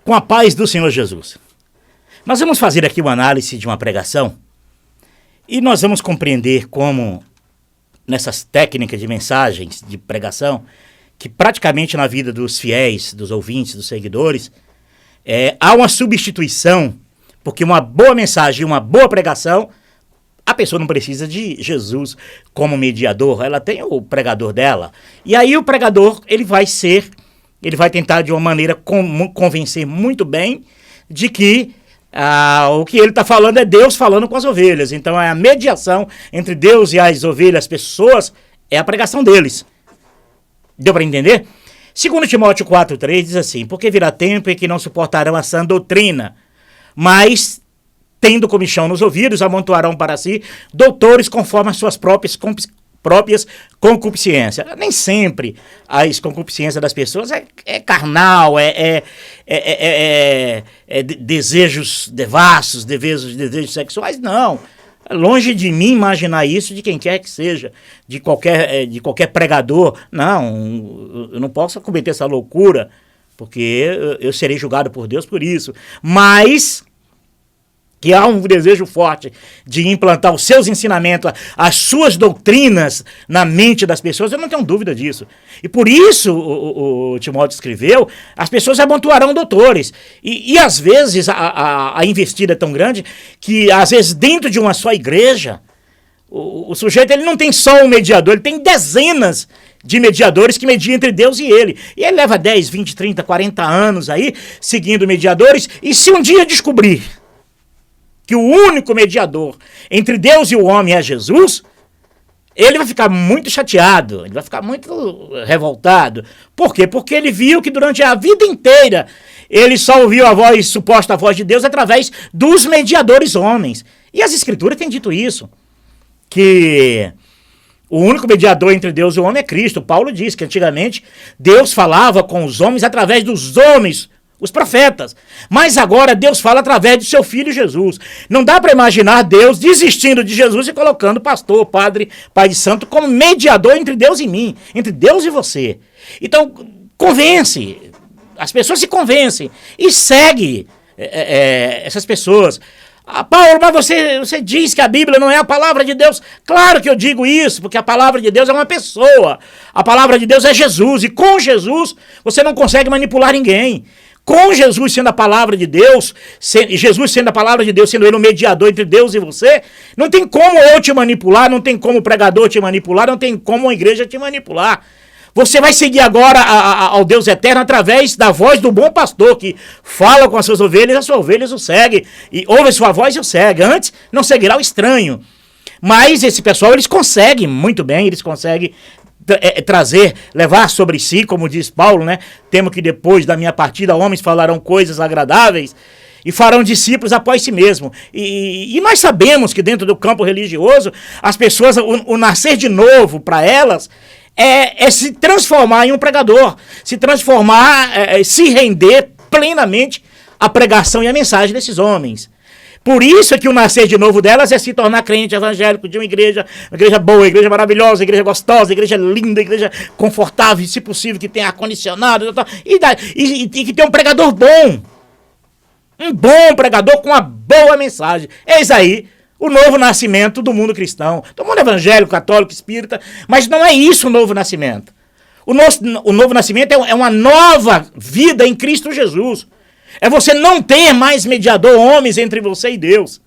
com a paz do Senhor Jesus. Nós vamos fazer aqui uma análise de uma pregação e nós vamos compreender como, nessas técnicas de mensagens, de pregação, que praticamente na vida dos fiéis, dos ouvintes, dos seguidores, há uma substituição, porque uma boa mensagem, uma boa pregação, a pessoa não precisa de Jesus como mediador, ela tem o pregador dela. E aí o pregador, ele vai tentar de uma maneira convencer muito bem de que o que ele está falando é Deus falando com as ovelhas. Então é a mediação entre Deus e as ovelhas, as pessoas, é a pregação deles. Deu para entender? 2 Timóteo 4,3 diz assim: porque virá tempo em que não suportarão a sã doutrina, mas, tendo comichão nos ouvidos, amontoarão para si doutores conforme as suas próprias concupiscências. Nem sempre as concupiscências das pessoas é carnal, desejos devassos, desejos sexuais, não. Longe de mim imaginar isso de quem quer que seja, de qualquer pregador. Não, eu não posso cometer essa loucura, porque eu serei julgado por Deus por isso. Mas que há um desejo forte de implantar os seus ensinamentos, as suas doutrinas na mente das pessoas, eu não tenho dúvida disso. E por isso o Timóteo escreveu, as pessoas amontoarão doutores. E às vezes a investida é tão grande que às vezes dentro de uma só igreja, o sujeito ele não tem só um mediador, ele tem dezenas de mediadores que mediam entre Deus e ele. E ele leva 10, 20, 30, 40 anos aí seguindo mediadores, e se um dia descobrir que o único mediador entre Deus e o homem é Jesus, ele vai ficar muito chateado, ele vai ficar muito revoltado. Por quê? Porque ele viu que durante a vida inteira ele só ouviu a suposta voz de Deus através dos mediadores homens. E as Escrituras têm dito isso, que o único mediador entre Deus e o homem é Cristo. Paulo diz que antigamente Deus falava com os homens através dos homens, os profetas. Mas agora Deus fala através do seu Filho Jesus. Não dá para imaginar Deus desistindo de Jesus e colocando pastor, padre, pai de santo como mediador entre Deus e mim, entre Deus e você. Então, convence. As pessoas se convencem e segue essas pessoas. Paulo, mas você diz que a Bíblia não é a palavra de Deus. Claro que eu digo isso, porque a palavra de Deus é uma pessoa. A palavra de Deus é Jesus. E com Jesus, você não consegue manipular ninguém. Com Jesus sendo a palavra de Deus, Jesus sendo a palavra de Deus, sendo ele o mediador entre Deus e você, não tem como eu te manipular, não tem como o pregador te manipular, não tem como a igreja te manipular. Você vai seguir agora ao Deus eterno através da voz do bom pastor, que fala com as suas ovelhas o segue, e ouve a sua voz e o segue. Antes, não seguirá o estranho. Mas esse pessoal, eles conseguem muito bem, eles conseguem levar sobre si, como diz Paulo, né? Temo que depois da minha partida homens falarão coisas agradáveis e farão discípulos após si mesmo. E nós sabemos que dentro do campo religioso, as pessoas, o nascer de novo para elas é se transformar em um pregador, se transformar, se render plenamente à pregação e à mensagem desses homens. Por isso é que o nascer de novo delas é se tornar crente evangélico de uma igreja boa, igreja maravilhosa, igreja gostosa, igreja linda, igreja confortável, se possível que tenha ar-condicionado, e que tenha um pregador bom. Um bom pregador com uma boa mensagem. Eis aí o novo nascimento do mundo cristão, do mundo evangélico, católico, espírita, mas não é isso o novo nascimento. O novo nascimento é uma nova vida em Cristo Jesus. É você não ter mais mediador homens entre você e Deus.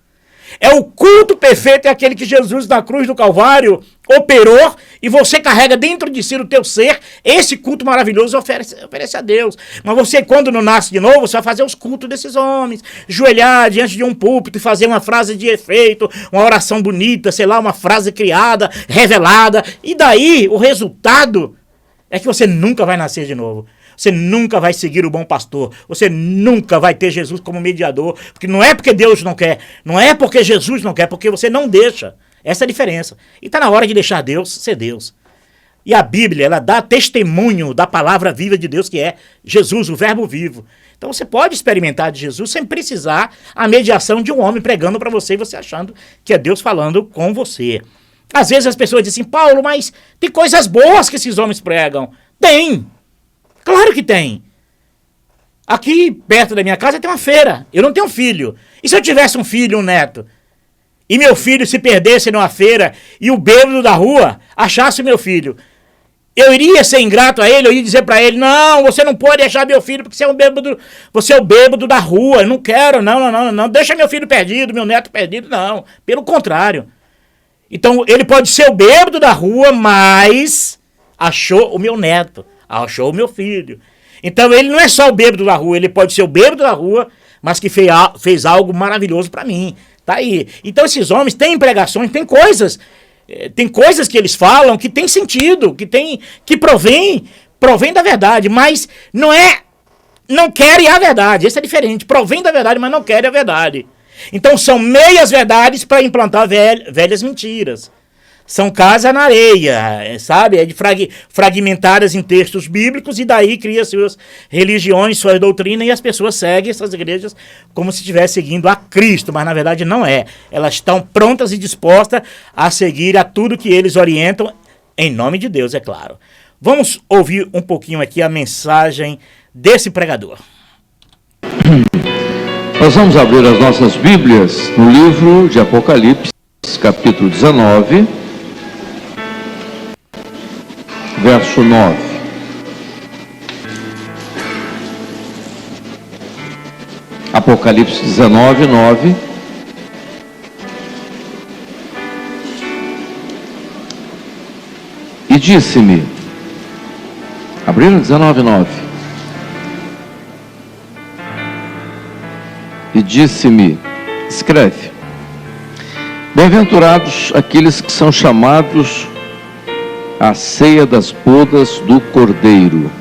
É o culto perfeito, é aquele que Jesus na cruz do Calvário operou e você carrega dentro de si, no teu ser, esse culto maravilhoso oferece a Deus. Mas você, quando não nasce de novo, você vai fazer os cultos desses homens, joelhar diante de um púlpito e fazer uma frase de efeito, uma oração bonita, sei lá, uma frase criada, revelada. E daí, o resultado é que você nunca vai nascer de novo. Você nunca vai seguir o bom pastor. Você nunca vai ter Jesus como mediador. Porque não é porque Deus não quer. Não é porque Jesus não quer. Porque você não deixa. Essa é a diferença. E está na hora de deixar Deus ser Deus. E a Bíblia, ela dá testemunho da palavra viva de Deus, que é Jesus, o verbo vivo. Então você pode experimentar de Jesus sem precisar a mediação de um homem pregando para você e você achando que é Deus falando com você. Às vezes as pessoas dizem, Paulo, mas tem coisas boas que esses homens pregam. Tem. Claro que tem. Aqui perto da minha casa tem uma feira. Eu não tenho filho. E se eu tivesse um filho, um neto, e meu filho se perdesse numa feira e o bêbado da rua achasse meu filho, eu iria ser ingrato a ele? Eu ia dizer pra ele: não, você não pode achar meu filho porque você é o bêbado da rua. Eu não quero, não. Deixa meu filho perdido, meu neto perdido, não. Pelo contrário. Então ele pode ser o bêbado da rua, mas achou o meu neto, achou o meu filho. Então ele não é só o bêbado da rua, ele pode ser o bêbado da rua, mas que fez algo maravilhoso pra mim. Tá aí. Então esses homens têm pregações, têm coisas que eles falam que tem sentido, que provém da verdade, mas não querem a verdade. Isso é diferente. Provém da verdade, mas não querem a verdade. Então são meias verdades para implantar velhas mentiras. São casa na areia, sabe? É de fragmentadas em textos bíblicos, e daí cria suas religiões, suas doutrinas, e as pessoas seguem essas igrejas como se estivessem seguindo a Cristo, mas na verdade não é. Elas estão prontas e dispostas a seguir a tudo que eles orientam, em nome de Deus, é claro. Vamos ouvir um pouquinho aqui a mensagem desse pregador. Nós vamos abrir as nossas Bíblias no livro de Apocalipse, capítulo 19, verso 9. Apocalipse 19, 9. E disse-me, abriram 19, 9. E disse-me, escreve: bem-aventurados aqueles que são chamados à ceia das bodas do Cordeiro.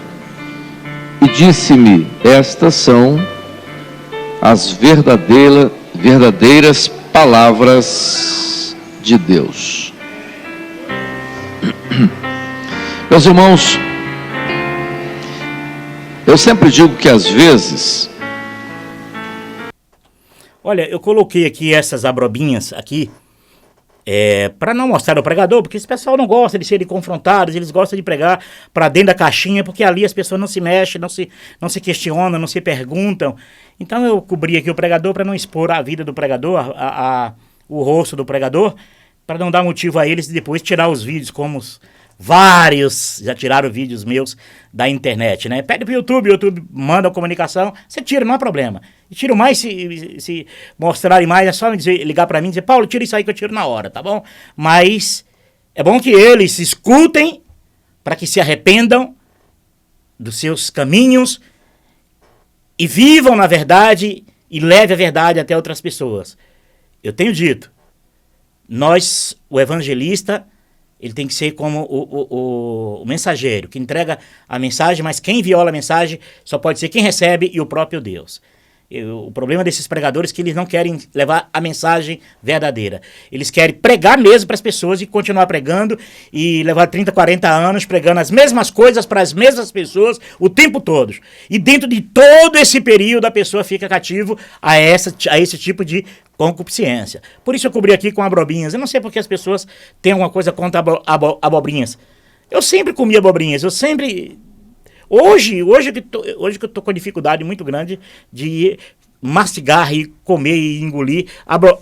E disse-me, estas são as verdadeiras palavras de Deus. Meus irmãos, eu sempre digo que às vezes... Olha, eu coloquei aqui essas abrobinhas aqui, para não mostrar o pregador, porque esse pessoal não gosta de serem confrontados, eles gostam de pregar para dentro da caixinha, porque ali as pessoas não se mexem, não se questionam, não se perguntam. Então eu cobri aqui o pregador para não expor a vida do pregador, o rosto do pregador, para não dar motivo a eles depois tirar os vídeos, como vários já tiraram vídeos meus da internet, né? Pede pro YouTube, o YouTube manda a comunicação, você tira, não há problema. E tiro mais se mostrarem mais, é só ligar para mim e dizer: Paulo, tira isso aí que eu tiro na hora, tá bom? Mas é bom que eles se escutem para que se arrependam dos seus caminhos e vivam na verdade e levem a verdade até outras pessoas. Eu tenho dito, o evangelista, ele tem que ser como o mensageiro, que entrega a mensagem, mas quem viola a mensagem só pode ser quem recebe e o próprio Deus. O problema desses pregadores é que eles não querem levar a mensagem verdadeira. Eles querem pregar mesmo para as pessoas e continuar pregando e levar 30, 40 anos pregando as mesmas coisas para as mesmas pessoas o tempo todo. E dentro de todo esse período a pessoa fica cativo a esse tipo de concupiscência. Por isso eu cobri aqui com abrobrinhas. Eu não sei porque as pessoas têm alguma coisa contra abobrinhas. Eu sempre comi abobrinhas, eu sempre... Hoje que eu tô com dificuldade muito grande de mastigar e comer e engolir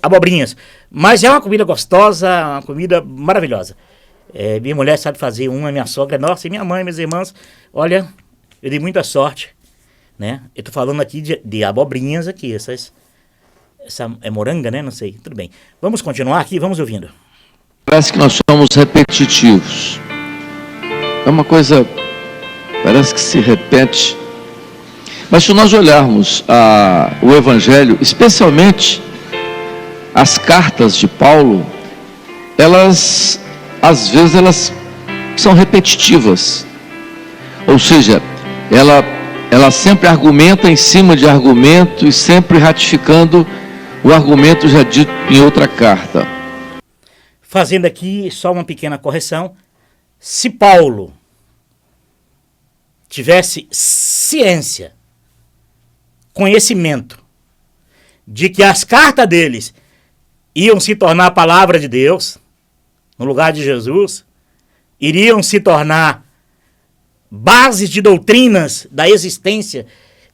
abobrinhas. Mas é uma comida gostosa, uma comida maravilhosa. Minha mulher sabe fazer minha sogra, nossa, e minha mãe, meus irmãos. Olha, eu dei muita sorte, né? Eu tô falando aqui de abobrinhas aqui, essa é moranga, né? Não sei, tudo bem. Vamos continuar aqui, vamos ouvindo. Parece que nós somos repetitivos. É uma coisa... parece que se repete. Mas se nós olharmos o Evangelho, especialmente as cartas de Paulo, elas, às vezes, elas são repetitivas. Ou seja, ela sempre argumenta em cima de argumento e sempre ratificando o argumento já dito em outra carta. Fazendo aqui só uma pequena correção. Se Paulo tivesse ciência, conhecimento de que as cartas deles iam se tornar a palavra de Deus, no lugar de Jesus, iriam se tornar bases de doutrinas da existência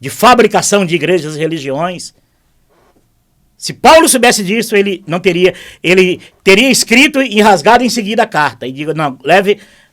de fabricação de igrejas e religiões. Se Paulo soubesse disso, ele teria escrito e rasgado em seguida a carta. E diga, não,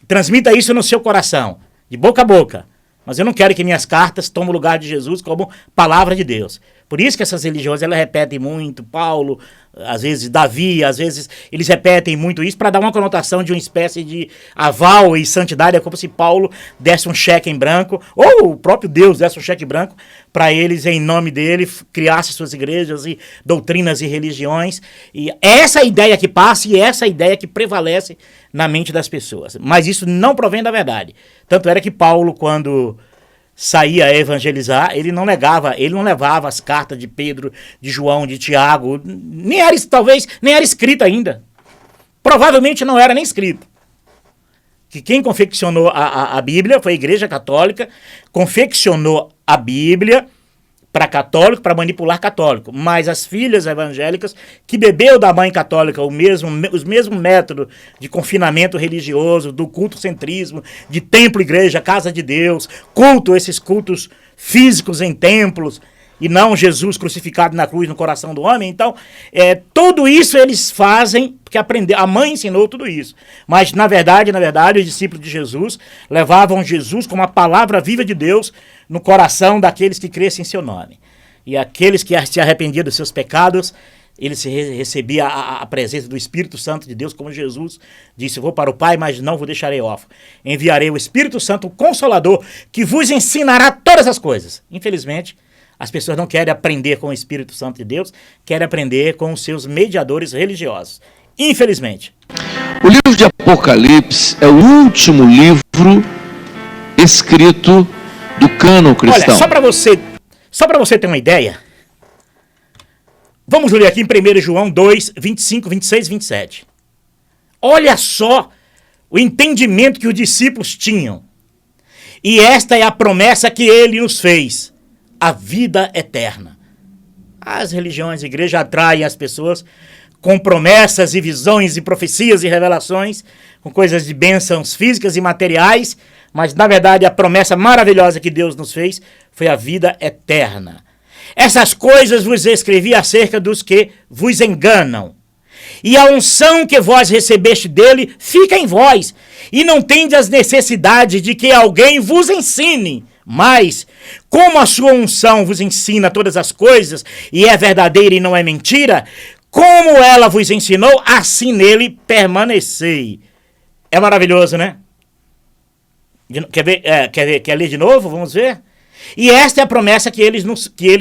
transmita isso no seu coração, de boca a boca. Mas eu não quero que minhas cartas tomem o lugar de Jesus como palavra de Deus. Por isso que essas religiões, elas repetem muito Paulo, às vezes Davi, às vezes eles repetem muito isso para dar uma conotação de uma espécie de aval e santidade. É como se Paulo desse um cheque em branco, ou o próprio Deus desse um cheque em branco para eles, em nome dele, criassem suas igrejas e doutrinas e religiões. E essa é a ideia que passa e essa é a ideia que prevalece na mente das pessoas. Mas isso não provém da verdade. Tanto era que Paulo, quando saía a evangelizar, ele não levava as cartas de Pedro, de João, de Tiago, talvez nem era escrita ainda. Provavelmente não era nem escrito. Que quem confeccionou a Bíblia foi a Igreja Católica, confeccionou a Bíblia para católico, para manipular católico. Mas as filhas evangélicas, que bebeu da mãe católica os mesmos métodos de confinamento religioso, do cultocentrismo, de templo, igreja, casa de Deus, esses cultos físicos em templos, e não Jesus crucificado na cruz no coração do homem. Então, tudo isso eles fazem, porque a mãe ensinou tudo isso. Mas, na verdade, os discípulos de Jesus levavam Jesus como a palavra viva de Deus no coração daqueles que crescem em seu nome. E aqueles que se arrependiam dos seus pecados, eles recebiam a presença do Espírito Santo de Deus, como Jesus disse, vou para o Pai, mas não vos deixarei órfão. Enviarei o Espírito Santo, o Consolador, que vos ensinará todas as coisas. Infelizmente, as pessoas não querem aprender com o Espírito Santo de Deus, querem aprender com os seus mediadores religiosos. Infelizmente. O livro de Apocalipse é o último livro escrito do cânon cristão. Olha, só para você ter uma ideia, vamos ler aqui em 1 João 2, 25, 26 e 27. Olha só o entendimento que os discípulos tinham. E esta é a promessa que ele nos fez, a vida eterna. As religiões, a igreja atraem as pessoas com promessas e visões e profecias e revelações, com coisas de bênçãos físicas e materiais, mas na verdade a promessa maravilhosa que Deus nos fez foi a vida eterna. Essas coisas vos escrevi acerca dos que vos enganam. E a unção que vós recebeste dele fica em vós, e não tendes necessidade de que alguém vos ensine. Mas, como a sua unção vos ensina todas as coisas, e é verdadeira e não é mentira, como ela vos ensinou, assim nele permanecei. É maravilhoso, né? Quer ler de novo? Vamos ver? E esta é a promessa que ele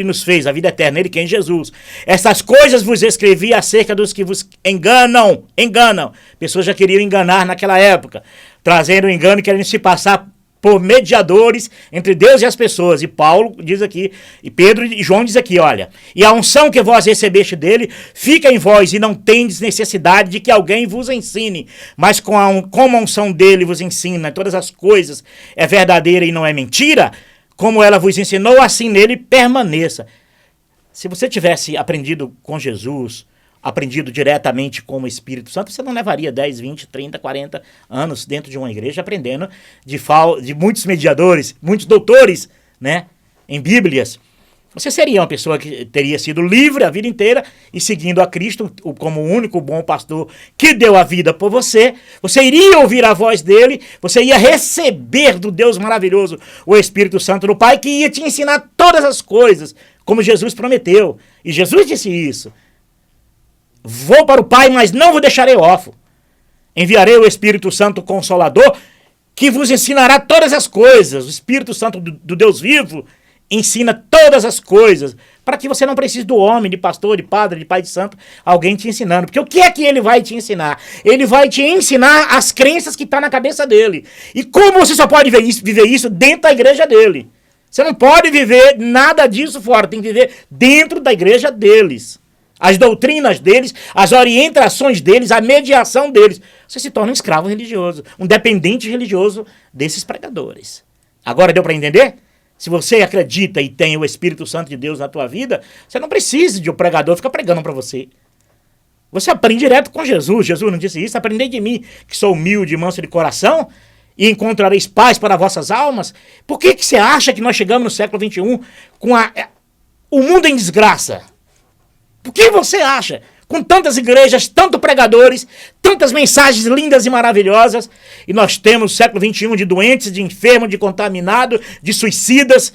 nos fez, a vida eterna, ele que é em Jesus. Essas coisas vos escrevi acerca dos que vos enganam. Pessoas já queriam enganar naquela época, trazendo o engano e querendo se passar por mediadores entre Deus e as pessoas. E Paulo diz aqui, e Pedro e João diz aqui, olha, e a unção que vós recebeste dele fica em vós, e não tendes necessidade de que alguém vos ensine, mas como a unção dele vos ensina todas as coisas, é verdadeira e não é mentira, como ela vos ensinou, assim nele permaneça. Se você tivesse aprendido com Jesus, aprendido diretamente com o Espírito Santo, você não levaria 10, 20, 30, 40 anos dentro de uma igreja aprendendo de muitos mediadores, muitos doutores, né, em Bíblias. Você seria uma pessoa que teria sido livre a vida inteira e seguindo a Cristo como o único bom pastor que deu a vida por você. Você iria ouvir a voz dele, você ia receber do Deus maravilhoso o Espírito Santo do Pai, que ia te ensinar todas as coisas, como Jesus prometeu. E Jesus disse isso. Vou para o Pai, mas não vos deixarei órfão. Enviarei o Espírito Santo Consolador, que vos ensinará todas as coisas. O Espírito Santo do Deus vivo ensina todas as coisas, para que você não precise do homem, de pastor, de padre, de pai de santo, alguém te ensinando. Porque o que é que ele vai te ensinar? Ele vai te ensinar as crenças que estão na cabeça dele. E como você só pode viver isso dentro da igreja dele? Você não pode viver nada disso fora, tem que viver dentro da igreja deles. As doutrinas deles, as orientações deles, a mediação deles. Você se torna um escravo religioso, um dependente religioso desses pregadores. Agora deu para entender? Se você acredita e tem o Espírito Santo de Deus na tua vida, você não precisa de um pregador ficar pregando para você. Você aprende direto com Jesus. Jesus não disse isso? Aprendei de mim, que sou humilde e manso de coração, e encontrareis paz para vossas almas. Por que você acha que nós chegamos no século XXI com o mundo em desgraça? Por que você acha? Com tantas igrejas, tantos pregadores, tantas mensagens lindas e maravilhosas, e nós temos o século XXI de doentes, de enfermos, de contaminados, de suicidas,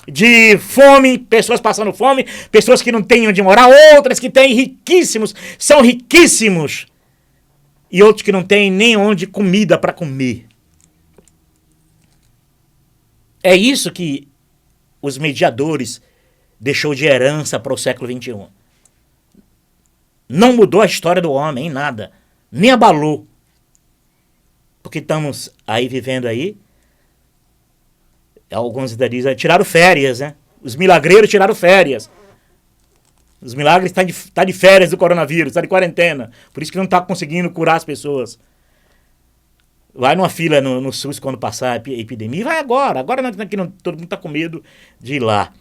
de fome, pessoas passando fome, pessoas que não têm onde morar, outras que têm riquíssimos, são riquíssimos, e outros que não têm nem onde comida para comer. É isso que os mediadores deixou de herança para o século XXI. Não mudou a história do homem em nada, nem abalou. Porque estamos aí vivendo aí, alguns dizem, tiraram férias, né? Os milagreiros tiraram férias. Os milagres estão de férias do coronavírus, estão de quarentena. Por isso que não está conseguindo curar as pessoas. Vai numa fila no SUS quando passar a epidemia, vai agora. Agora que todo mundo está com medo de ir lá.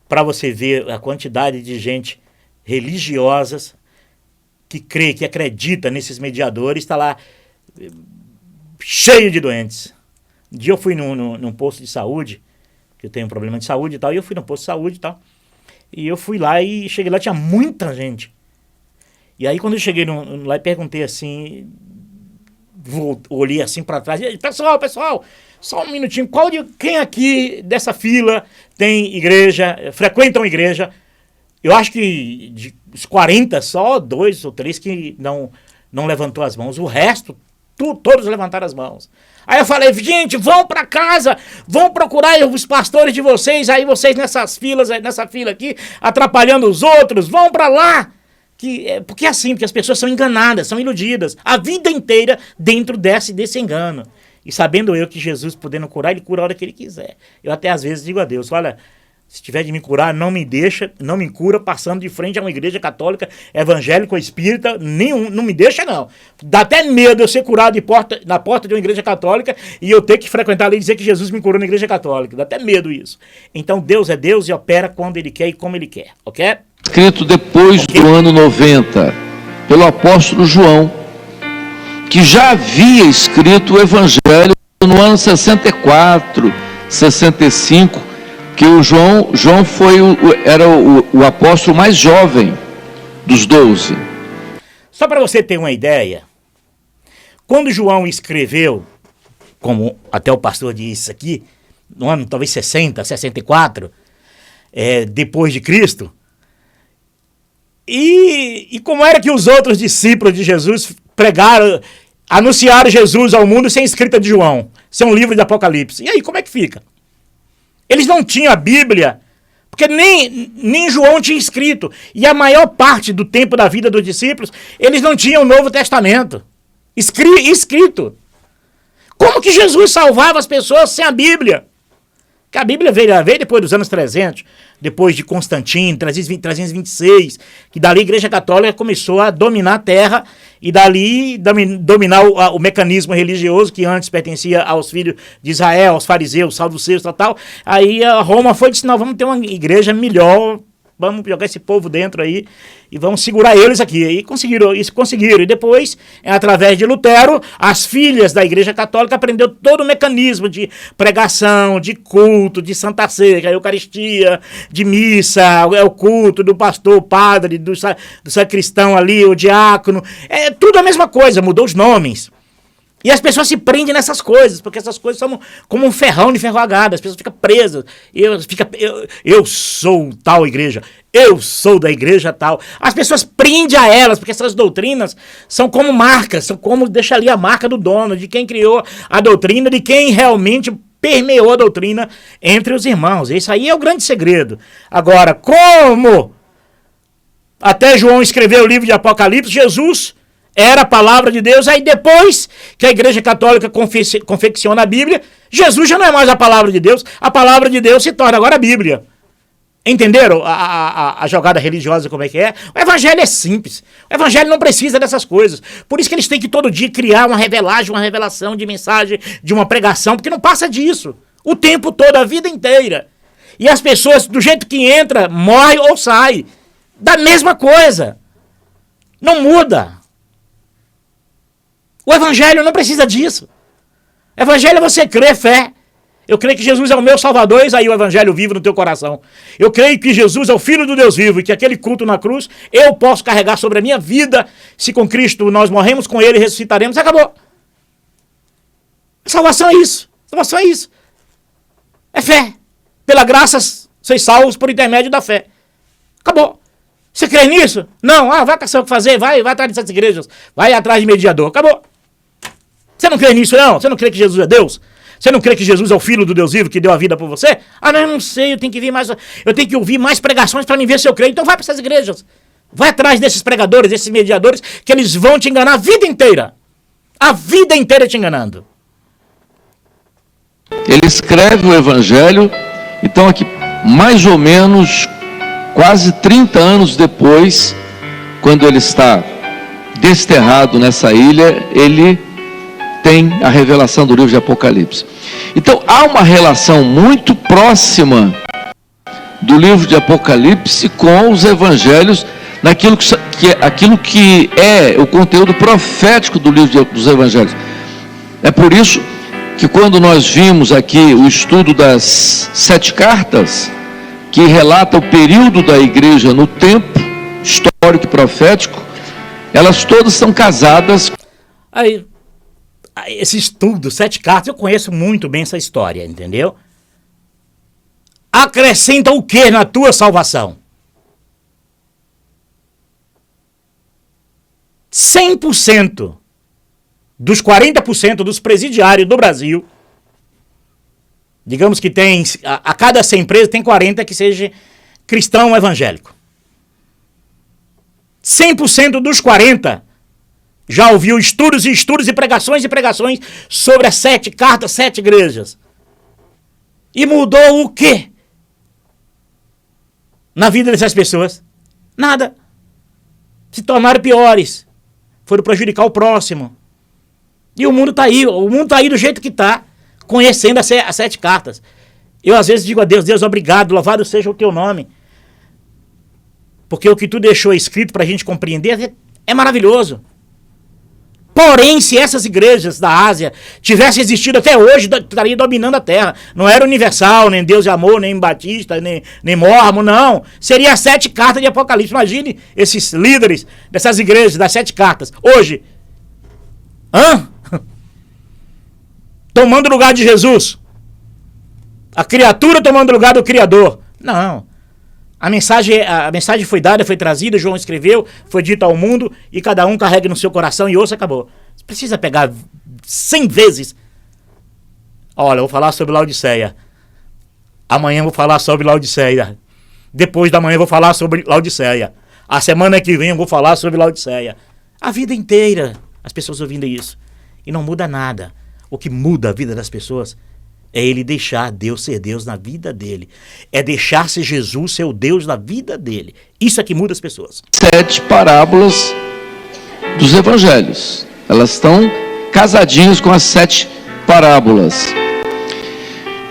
Para você ver a quantidade de gente religiosas que crê, que acredita nesses mediadores, está lá cheio de doentes. Um dia eu fui num posto de saúde, que eu tenho um problema de saúde e tal, e eu fui no posto de saúde e tal, e eu fui lá e cheguei lá, tinha muita gente. E aí quando eu cheguei lá e perguntei assim, olhei assim para trás, e, pessoal, só um minutinho, quem aqui dessa fila tem igreja, frequentam igreja? Eu acho que dos 40, só 2 ou 3 que não levantou as mãos. O resto, todos levantaram as mãos. Aí eu falei, gente, vão para casa, vão procurar os pastores de vocês, aí vocês nessa fila aqui, atrapalhando os outros, vão para lá. Porque é assim, porque as pessoas são enganadas, são iludidas, a vida inteira dentro desse engano. E sabendo eu que Jesus, podendo curar, ele cura a hora que ele quiser. Eu até às vezes digo a Deus, olha, se tiver de me curar, não me cura passando de frente a uma igreja católica, evangélica ou espírita, não me deixa não. Dá até medo eu ser curado na porta de uma igreja católica e eu ter que frequentar ali e dizer que Jesus me curou na igreja católica. Dá até medo isso. Então Deus é Deus e opera quando Ele quer e como Ele quer, ok? Escrito depois do ano 90, pelo apóstolo João, que já havia escrito o Evangelho no ano 64, 65, que o João era o apóstolo mais jovem dos 12. Só para você ter uma ideia, quando João escreveu, como até o pastor disse aqui, no ano talvez 60, 64, depois de Cristo, e como era que os outros discípulos de Jesus pregaram, anunciaram Jesus ao mundo sem escrita de João, sem um livro de Apocalipse? E aí, como é que fica? Eles não tinham a Bíblia, porque nem João tinha escrito. E a maior parte do tempo da vida dos discípulos, eles não tinham o Novo Testamento escrito. Como que Jesus salvava as pessoas sem a Bíblia? Que a Bíblia veio depois dos anos 300, depois de Constantino, 326, que dali a Igreja Católica começou a dominar a terra e dali dominar o mecanismo religioso que antes pertencia aos filhos de Israel, aos fariseus, saduceus, tal. Aí a Roma foi e disse, não, vamos ter uma igreja melhor, vamos jogar esse povo dentro aí e vamos segurar eles aqui. E conseguiram. E depois, através de Lutero, as filhas da Igreja Católica aprendeu todo o mecanismo de pregação, de culto, de Santa Ceia, a Eucaristia, de missa, o culto do pastor, o padre, do sacristão ali, o diácono. É tudo a mesma coisa, mudou os nomes. E as pessoas se prendem nessas coisas, porque essas coisas são como um ferrão de ferro agado, as pessoas ficam presas. Eu sou tal igreja, eu sou da igreja tal. As pessoas prendem a elas, porque essas doutrinas são como marcas, são como deixa ali a marca do dono, de quem criou a doutrina, de quem realmente permeou a doutrina entre os irmãos. Isso aí é o grande segredo. Agora, como até João escreveu o livro de Apocalipse, Jesus era a palavra de Deus, aí depois que a Igreja Católica confecciona a Bíblia, Jesus já não é mais a palavra de Deus se torna agora a Bíblia. Entenderam a jogada religiosa como é que é? O Evangelho é simples, o Evangelho não precisa dessas coisas, por isso que eles têm que todo dia criar uma revelação de mensagem, de uma pregação, porque não passa disso, o tempo todo, a vida inteira. E as pessoas, do jeito que entra, morre ou sai, da mesma coisa, não muda. O Evangelho não precisa disso. Evangelho é você crer, fé. Eu creio que Jesus é o meu Salvador, eis aí o Evangelho vivo no teu coração. Eu creio que Jesus é o Filho do Deus vivo e que aquele culto na cruz eu posso carregar sobre a minha vida. Se com Cristo nós morremos com Ele e ressuscitaremos, acabou. Salvação é isso. Salvação é isso. É fé. Pela graça, sois salvos por intermédio da fé. Acabou. Você crê nisso? Não. Vai caçar o que fazer. Vai atrás dessas igrejas. Vai atrás de mediador. Acabou. Você não crê nisso, não? Você não crê que Jesus é Deus? Você não crê que Jesus é o Filho do Deus vivo que deu a vida por você? Não, eu não sei. Eu tenho que ouvir mais pregações para me ver se eu creio. Então vai para essas igrejas. Vai atrás desses pregadores, desses mediadores, que eles vão te enganar a vida inteira. A vida inteira te enganando. Ele escreve o Evangelho, então aqui, mais ou menos, quase 30 anos depois, quando ele está desterrado nessa ilha, ele tem a revelação do livro de Apocalipse. Então, há uma relação muito próxima do livro de Apocalipse com os evangelhos, naquilo que é o conteúdo profético do livro dos evangelhos. É por isso que quando nós vimos aqui o estudo das 7 cartas, que relata o período da igreja no tempo histórico e profético, elas todas são casadas. Aí, esse estudo, 7 cartas, eu conheço muito bem essa história, entendeu? Acrescenta o que na tua salvação? 100% dos 40% dos presidiários do Brasil, digamos que tem, a cada 100 presos tem 40 que seja cristão evangélico. 100% dos 40 já ouviu estudos e pregações sobre as 7 cartas, 7 igrejas. E mudou o quê na vida dessas pessoas? Nada. Se tornaram piores. Foram prejudicar o próximo. E o mundo está aí do jeito que está, conhecendo as 7 cartas. Eu às vezes digo a Deus, Deus, obrigado, louvado seja o teu nome. Porque o que tu deixou escrito para a gente compreender é maravilhoso. Porém, se essas igrejas da Ásia tivessem existido até hoje, estaria dominando a terra. Não era universal, nem Deus de amor, nem batista, nem mormon, não. Seria as 7 cartas de Apocalipse. Imagine esses líderes dessas igrejas, das 7 cartas, hoje. Tomando o lugar de Jesus. A criatura tomando o lugar do Criador. Não. A mensagem foi dada, foi trazida, João escreveu, foi dita ao mundo, e cada um carrega no seu coração e ouça, acabou. Você precisa pegar 100 vezes. Olha, eu vou falar sobre Laodiceia. Amanhã eu vou falar sobre Laodiceia. Depois da manhã eu vou falar sobre Laodiceia. A semana que vem eu vou falar sobre Laodiceia. A vida inteira as pessoas ouvindo isso. E não muda nada. O que muda a vida das pessoas é ele deixar Deus ser Deus na vida dele. É deixar ser Jesus ser o Deus na vida dele. Isso é que muda as pessoas. 7 parábolas dos evangelhos. Elas estão casadinhas com as 7 parábolas.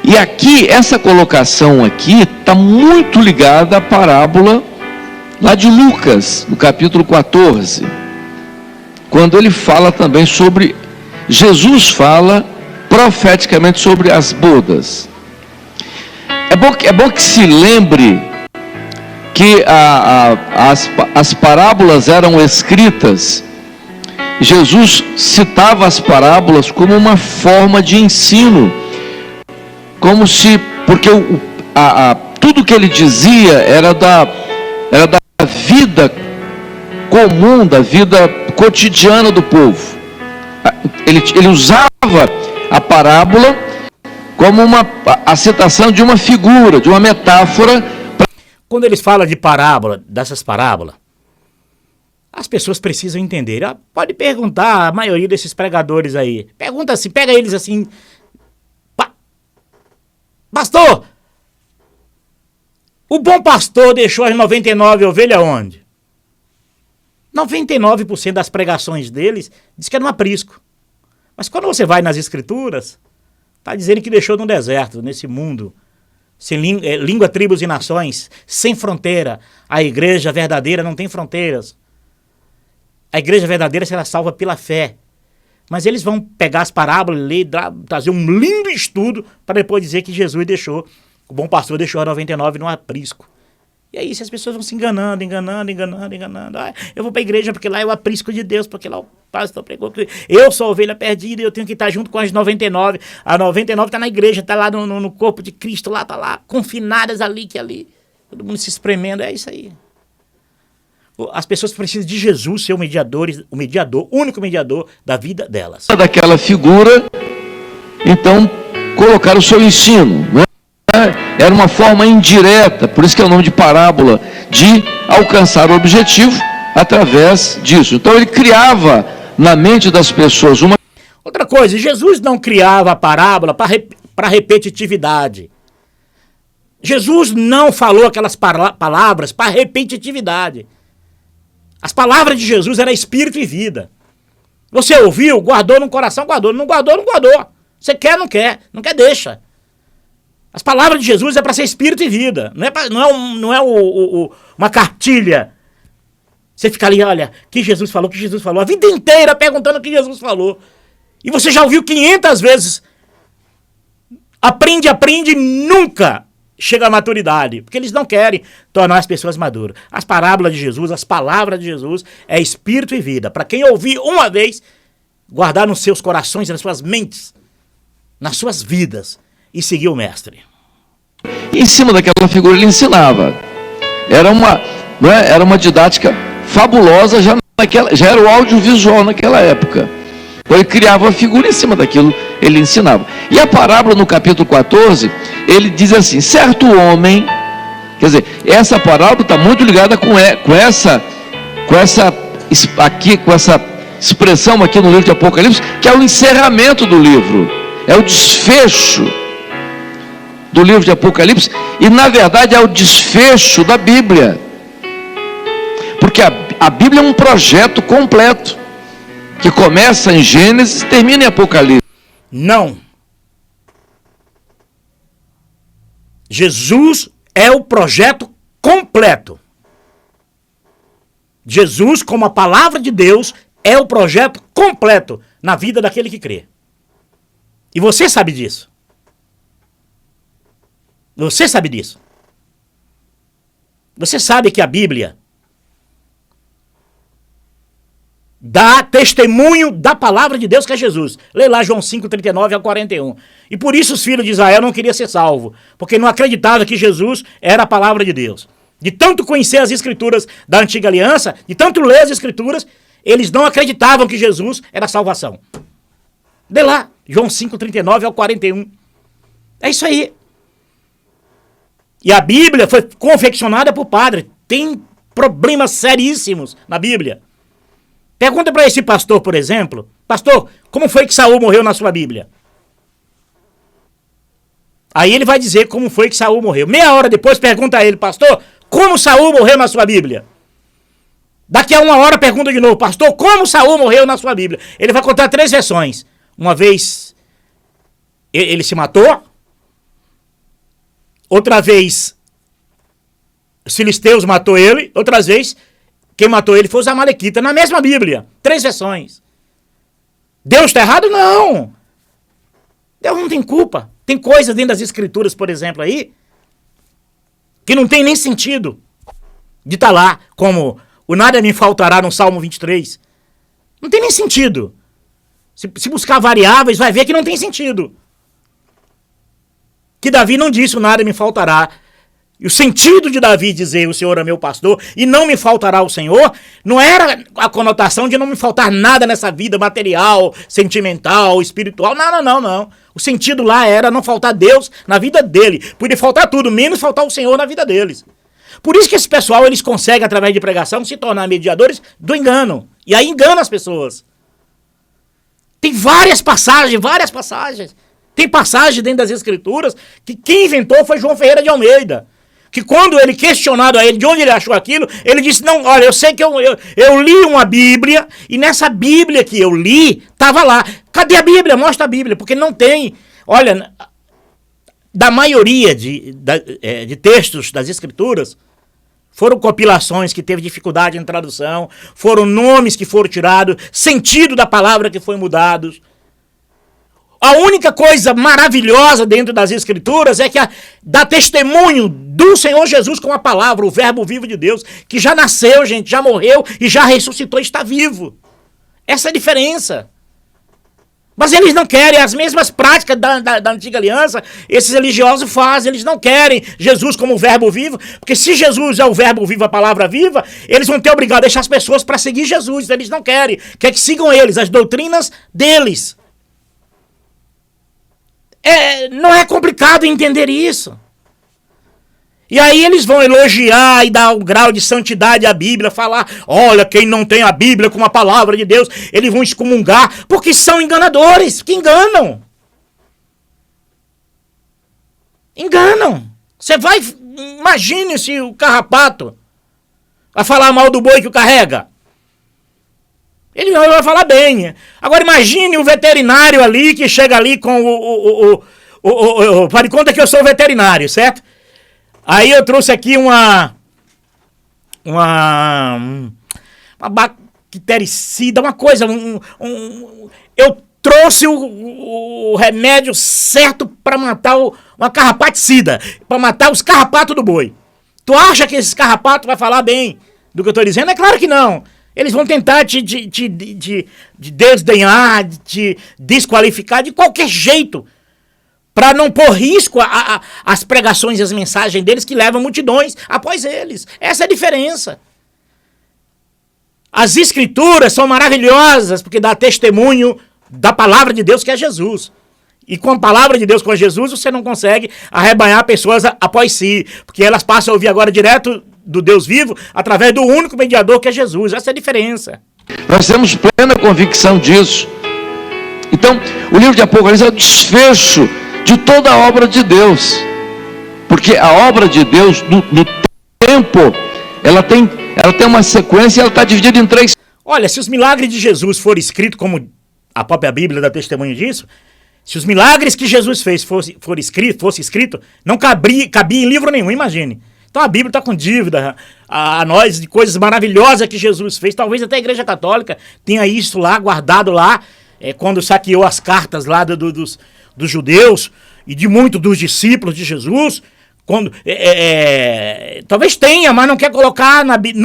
E aqui, essa colocação aqui está muito ligada à parábola lá de Lucas, no capítulo 14. Quando ele fala também sobre... Jesus fala profeticamente sobre as bodas. É bom que se lembre que as parábolas eram escritas. Jesus citava as parábolas como uma forma de ensino, como se, porque tudo que ele dizia era da vida comum, da vida cotidiana do povo. Ele usava a parábola como a citação de uma figura, de uma metáfora. Quando eles falam de parábola, dessas parábolas, as pessoas precisam entender. Pode perguntar a maioria desses pregadores aí. Pergunta assim, pega eles assim. Pastor, o bom pastor deixou as 99 ovelhas onde? 99% das pregações deles diz que é no aprisco. Mas quando você vai nas escrituras, está dizendo que deixou no deserto, nesse mundo, sem língua, tribos e nações, sem fronteira. A igreja verdadeira não tem fronteiras. A igreja verdadeira será salva pela fé. Mas eles vão pegar as parábolas, ler, trazer um lindo estudo para depois dizer que Jesus deixou, o bom pastor deixou a 99 no aprisco. E aí as pessoas vão se enganando. Ah, eu vou para a igreja porque lá é o aprisco de Deus, porque lá o pastor pregou que eu sou a ovelha perdida e eu tenho que estar junto com as 99. A 99 está na igreja, está lá no corpo de Cristo, lá está lá, confinadas ali, todo mundo se espremendo, é isso aí. As pessoas precisam de Jesus ser o único mediador da vida delas. Daquela figura, então, colocar o seu ensino, né? Era uma forma indireta, por isso que é o nome de parábola, de alcançar o objetivo através disso. Então ele criava na mente das pessoas uma... Outra coisa, Jesus não criava a parábola para repetitividade. Jesus não falou aquelas palavras para repetitividade. As palavras de Jesus eram espírito e vida. Você ouviu, guardou no coração, guardou. Não guardou, não guardou. Você quer, não quer deixa. As palavras de Jesus é para ser espírito e vida. Não é uma cartilha. Você fica ali, olha, que Jesus falou. A vida inteira perguntando o que Jesus falou. E você já ouviu 500 vezes. Aprende, e nunca chega à maturidade. Porque eles não querem tornar as pessoas maduras. As parábolas de Jesus, as palavras de Jesus é espírito e vida. Para quem ouvir uma vez, guardar nos seus corações, nas suas mentes, nas suas vidas. E seguir o mestre. Em cima daquela figura ele ensinava. Era uma didática fabulosa, já era o audiovisual naquela época. Então ele criava a figura, em cima daquilo ele ensinava. E a parábola no capítulo 14, ele diz assim, certo homem, quer dizer, essa parábola está muito ligada com essa expressão aqui no livro de Apocalipse, que é o encerramento do livro. É o desfecho do livro de Apocalipse e, na verdade, é o desfecho da Bíblia. Porque a Bíblia é um projeto completo, que começa em Gênesis e termina em Apocalipse. Não. Jesus é o projeto completo. Jesus, como a palavra de Deus, é o projeto completo na vida daquele que crê. E você sabe disso. Você sabe disso. Você sabe que a Bíblia dá testemunho da palavra de Deus, que é Jesus. Lê lá João 5, 39 a 41. E por isso os filhos de Israel não queriam ser salvos, porque não acreditavam que Jesus era a palavra de Deus. De tanto conhecer as escrituras da antiga aliança, de tanto ler as escrituras, eles não acreditavam que Jesus era a salvação. Lê lá, João 5, 39 ao 41. É isso aí. E a Bíblia foi confeccionada por padre. Tem problemas seríssimos na Bíblia. Pergunta para esse pastor, por exemplo. Pastor, como foi que Saul morreu na sua Bíblia? Aí ele vai dizer como foi que Saul morreu. Meia hora depois pergunta a ele, pastor, como Saul morreu na sua Bíblia? Daqui a uma hora pergunta de novo, pastor, como Saul morreu na sua Bíblia? Ele vai contar 3 versões. Uma vez ele se matou. Outra vez os filisteus matou ele. Outra vez quem matou ele foi os amalequitas. Na mesma Bíblia. 3 versões. Deus está errado? Não. Deus não tem culpa. Tem coisas dentro das escrituras, por exemplo, aí, que não tem nem sentido de estar lá, como o nada me faltará no Salmo 23. Não tem nem sentido. Se buscar variáveis, vai ver que não tem sentido. Que Davi não disse o nada me faltará. E o sentido de Davi dizer o Senhor é meu pastor e não me faltará o Senhor, não era a conotação de não me faltar nada nessa vida material, sentimental, espiritual. Não. O sentido lá era não faltar Deus na vida dele. Podia faltar tudo, menos faltar o Senhor na vida deles. Por isso que esse pessoal, eles conseguem, através de pregação, se tornar mediadores do engano. E aí engana as pessoas. Tem várias passagens. Tem passagem dentro das escrituras que quem inventou foi João Ferreira de Almeida. Que quando ele questionado a ele de onde ele achou aquilo, ele disse, não, olha, eu sei que eu li uma Bíblia, e nessa Bíblia que eu li, estava lá. Cadê a Bíblia? Mostra a Bíblia, porque não tem. Olha, da maioria de textos das escrituras, foram compilações que teve dificuldade em tradução, foram nomes que foram tirados, sentido da palavra que foi mudado. A única coisa maravilhosa dentro das Escrituras é que dá testemunho do Senhor Jesus com a palavra, o verbo vivo de Deus, que já nasceu, gente, já morreu e já ressuscitou e está vivo. Essa é a diferença. Mas eles não querem as mesmas práticas da antiga aliança, esses religiosos fazem, eles não querem Jesus como verbo vivo, porque se Jesus é o verbo vivo, a palavra viva, eles vão ter obrigado a deixar as pessoas para seguir Jesus, eles não querem, quer que sigam eles, as doutrinas deles. Não é complicado entender isso. E aí eles vão elogiar e dar um grau de santidade à Bíblia, falar, olha, quem não tem a Bíblia como a palavra de Deus, eles vão excomungar, porque são enganadores, que enganam. Enganam. Você vai, imagine se o carrapato vai falar mal do boi que o carrega. Ele vai falar bem. Agora imagine o veterinário ali, que chega ali com faz de conta que eu sou veterinário, certo? Aí eu trouxe aqui uma bactericida, uma coisa, eu trouxe o remédio certo para matar uma carrapaticida, para matar os carrapatos do boi. Tu acha que esse carrapato vai falar bem do que eu estou dizendo? É claro que não. Eles vão tentar te desdenhar, te desqualificar de qualquer jeito, para não pôr risco as pregações e as mensagens deles que levam multidões após eles. Essa é a diferença. As Escrituras são maravilhosas porque dá testemunho da palavra de Deus, que é Jesus. E com a palavra de Deus, com Jesus, você não consegue arrebanhar pessoas após si, porque elas passam a ouvir agora direto do Deus vivo através do único mediador, que é Jesus. Essa é a diferença. Nós temos plena convicção disso. Então, o livro de Apocalipse é o desfecho de toda a obra de Deus, porque a obra de Deus no tempo ela tem uma sequência, ela está dividida em 3. Olha, se os milagres de Jesus forem escritos, como a própria Bíblia dá testemunho disso, se os milagres que Jesus fez fosse escrito, não cabia em livro nenhum, imagine. Então a Bíblia está com dívida a nós de coisas maravilhosas que Jesus fez. Talvez até a Igreja Católica tenha isso lá, guardado lá, quando saqueou as cartas lá dos judeus e de muitos dos discípulos de Jesus. Talvez tenha, mas não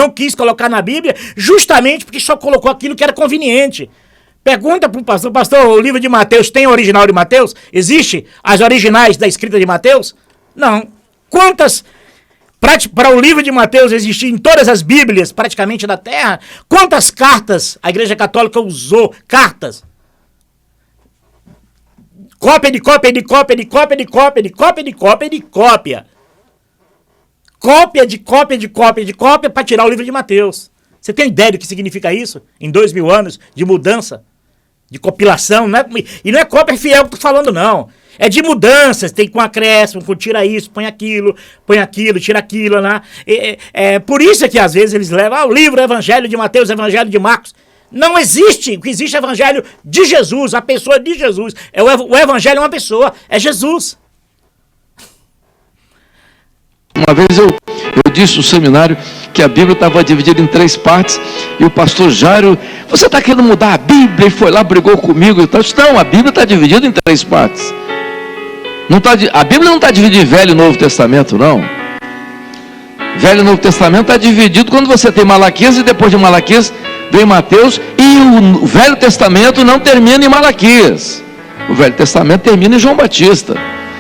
quis colocar na Bíblia, justamente porque só colocou aquilo que era conveniente. Pergunta para o pastor, o livro de Mateus tem o original de Mateus? Existe as originais da escrita de Mateus? Não. Quantas... Para o livro de Mateus existir em todas as Bíblias, praticamente da Terra, quantas cartas a Igreja Católica usou? Cartas. Cópia de cópia de cópia de cópia de cópia de cópia de cópia de cópia. Cópia de cópia de cópia de cópia para tirar o livro de Mateus. Você tem ideia do que significa isso? Em 2000 anos de mudança, de compilação. E não é cópia fiel que eu estou falando, não. É de mudanças, tem com acréscimo, com tira isso, põe aquilo, tira aquilo, né? Por isso é que às vezes eles levam o livro, o Evangelho de Mateus, o Evangelho de Marcos. Não existe, o que existe é o Evangelho de Jesus, a pessoa de Jesus. O Evangelho é uma pessoa, é Jesus. Uma vez eu disse no seminário que a Bíblia estava dividida em 3 partes, e o pastor Jairo, você está querendo mudar a Bíblia? E foi lá, brigou comigo e tal. Não, a Bíblia está dividida em 3 partes. A Bíblia não está dividida em Velho e Novo Testamento, não. Velho e Novo Testamento está dividido quando você tem Malaquias, e depois de Malaquias vem Mateus, e o Velho Testamento não termina em Malaquias. O Velho Testamento termina em João Batista.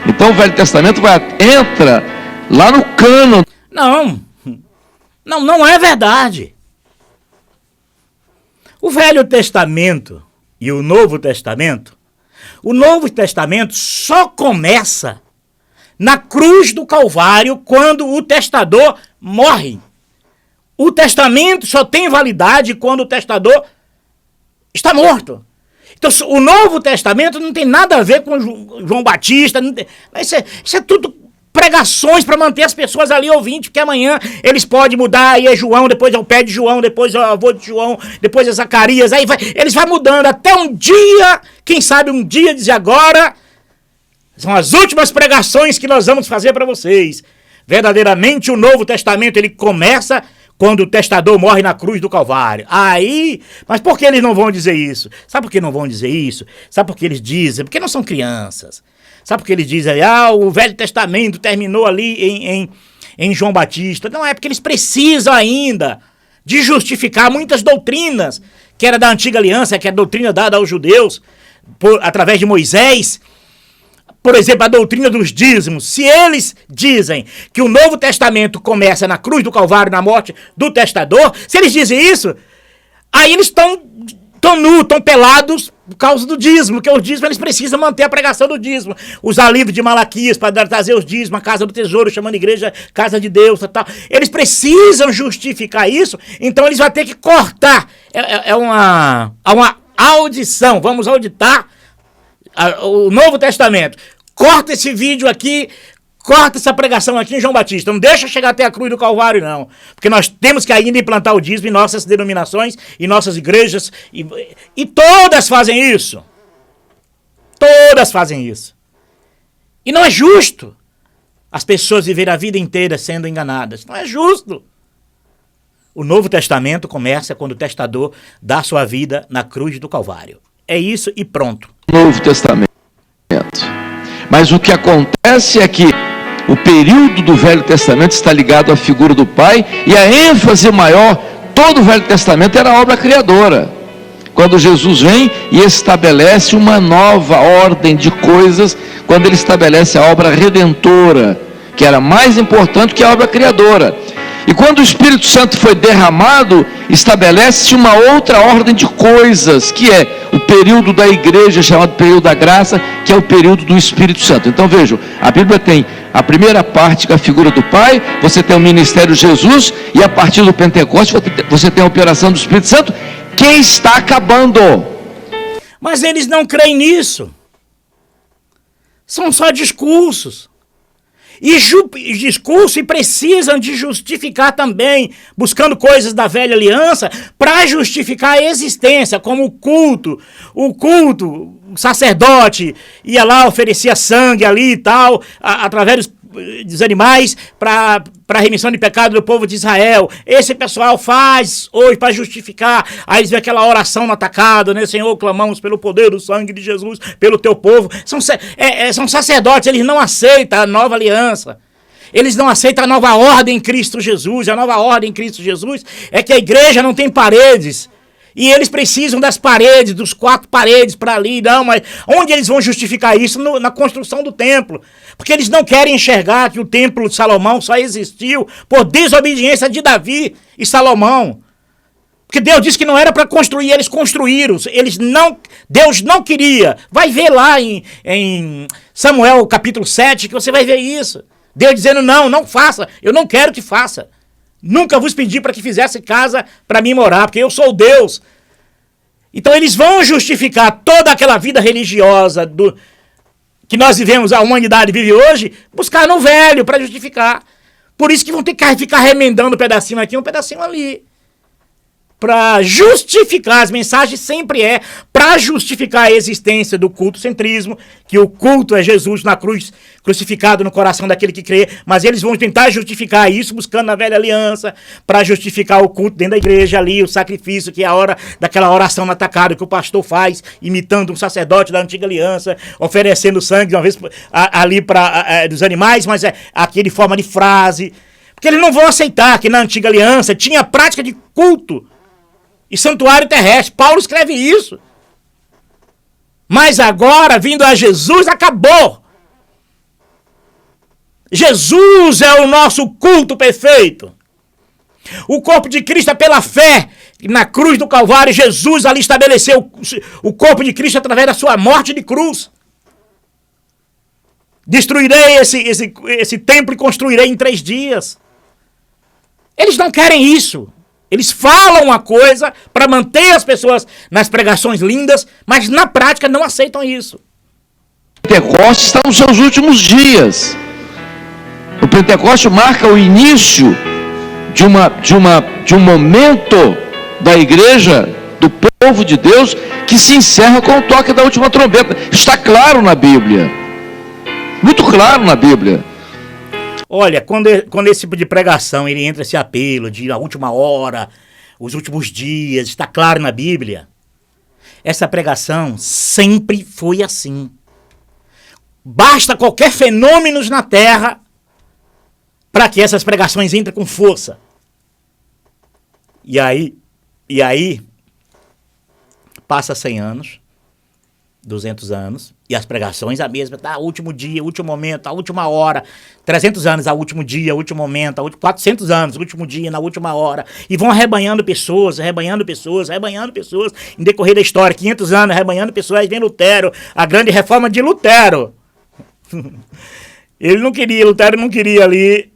Então o Velho Testamento entra lá no cânon. Não é verdade. O Velho Testamento e o Novo Testamento só começa na cruz do Calvário, quando o testador morre. O testamento só tem validade quando o testador está morto. Então o Novo Testamento não tem nada a ver com João Batista. Isso é tudo pregações para manter as pessoas ali ouvindo, porque amanhã eles podem mudar, aí é João, depois é o pé de João, depois é o avô de João, depois é Zacarias, eles vão mudando até um dia, quem sabe um dia dizer agora, são as últimas pregações que nós vamos fazer para vocês. Verdadeiramente o Novo Testamento ele começa quando o testador morre na cruz do Calvário. Aí, mas por que eles não vão dizer isso? Sabe por que não vão dizer isso? Sabe por que eles dizem? Porque não são crianças. Sabe por que eles dizem, o Velho Testamento terminou ali em João Batista? Não, é porque eles precisam ainda de justificar muitas doutrinas, que era da antiga aliança, que é a doutrina dada aos judeus, através de Moisés. Por exemplo, a doutrina dos dízimos. Se eles dizem que o Novo Testamento começa na cruz do Calvário, na morte do testador, se eles dizem isso, aí eles estão nus, estão pelados por causa do dízimo, que o dízimo eles precisam manter a pregação do dízimo. Usar livro de Malaquias para trazer os dízimos, a casa do tesouro, chamando a igreja casa de Deus, tal. Eles precisam justificar isso, então eles vão ter que cortar. É uma audição, vamos auditar o Novo Testamento. Corta esse vídeo aqui, corta essa pregação aqui em João Batista. Não deixa chegar até a cruz do Calvário, não. Porque nós temos que ainda implantar o dízimo em nossas denominações, em nossas igrejas. E todas fazem isso. Todas fazem isso. E não é justo as pessoas viverem a vida inteira sendo enganadas. Não é justo. O Novo Testamento começa quando o testador dá sua vida na cruz do Calvário. É isso e pronto. Novo Testamento. Mas o que acontece é que o período do Velho Testamento está ligado à figura do Pai, e a ênfase maior, todo o Velho Testamento era a obra criadora. Quando Jesus vem e estabelece uma nova ordem de coisas, quando ele estabelece a obra redentora, que era mais importante que a obra criadora. E quando o Espírito Santo foi derramado, estabelece uma outra ordem de coisas, que é o período da igreja, chamado período da graça, que é o período do Espírito Santo. Então vejam, a Bíblia tem a primeira parte, que é a figura do Pai, você tem o ministério de Jesus, e a partir do Pentecostes você tem a operação do Espírito Santo, que está acabando. Mas eles não creem nisso. São só discursos. E discurso, e precisam de justificar também, buscando coisas da velha aliança, para justificar a existência, como o culto, o sacerdote ia lá, oferecia sangue ali e tal, através dos animais, para a remissão de pecado do povo de Israel. Esse pessoal faz hoje para justificar. Aí eles vêem aquela oração no atacado, né? Senhor, clamamos pelo poder do sangue de Jesus, pelo teu povo. São sacerdotes, eles não aceitam a nova aliança. Eles não aceitam a nova ordem em Cristo Jesus. A nova ordem em Cristo Jesus é que a igreja não tem paredes. E eles precisam das paredes, dos 4 paredes para ali. Não, mas onde eles vão justificar isso? Na construção do templo. Porque eles não querem enxergar que o templo de Salomão só existiu por desobediência de Davi e Salomão. Porque Deus disse que não era para construir, eles construíram. Deus não queria. Vai ver lá em Samuel capítulo 7 que você vai ver isso. Deus dizendo, não faça, eu não quero que faça. Nunca vos pedi para que fizesse casa para mim morar, porque eu sou Deus. Então eles vão justificar toda aquela vida religiosa que nós vivemos, a humanidade vive hoje, buscar no velho para justificar. Por isso que vão ter que ficar remendando um pedacinho aqui, um pedacinho ali. Para justificar, as mensagens sempre para justificar a existência do culto-centrismo, que o culto é Jesus na cruz, crucificado no coração daquele que crê, mas eles vão tentar justificar isso, buscando na velha aliança, para justificar o culto dentro da igreja ali, o sacrifício, que é a hora daquela oração no atacado que o pastor faz, imitando um sacerdote da antiga aliança, oferecendo sangue, uma vez ali dos animais, mas aqui de forma de frase, porque eles não vão aceitar que na antiga aliança tinha prática de culto, e santuário terrestre. Paulo escreve isso. Mas agora, vindo a Jesus, acabou. Jesus é o nosso culto perfeito. O corpo de Cristo é pela fé. Na cruz do Calvário, Jesus ali estabeleceu o corpo de Cristo através da sua morte de cruz. Destruirei esse templo e construirei em 3 dias. Eles não querem isso. Eles falam uma coisa para manter as pessoas nas pregações lindas, mas na prática não aceitam isso. O Pentecostes está nos seus últimos dias. O Pentecostes marca o início de um momento da igreja, do povo de Deus, que se encerra com o toque da última trombeta. Está claro na Bíblia. Muito claro na Bíblia. Olha, quando esse tipo de pregação, ele entra esse apelo de a última hora, os últimos dias, está claro na Bíblia. Essa pregação sempre foi assim. Basta qualquer fenômeno na Terra para que essas pregações entrem com força. E aí passa 100 anos, 200 anos, e as pregações a mesma, tá? Último dia, último momento, a última hora, 300 anos, a último dia, último momento, 400 anos, último dia, na última hora, e vão arrebanhando pessoas, em decorrer da história, 500 anos, arrebanhando pessoas, aí vem Lutero, a grande reforma de Lutero. Lutero não queria ali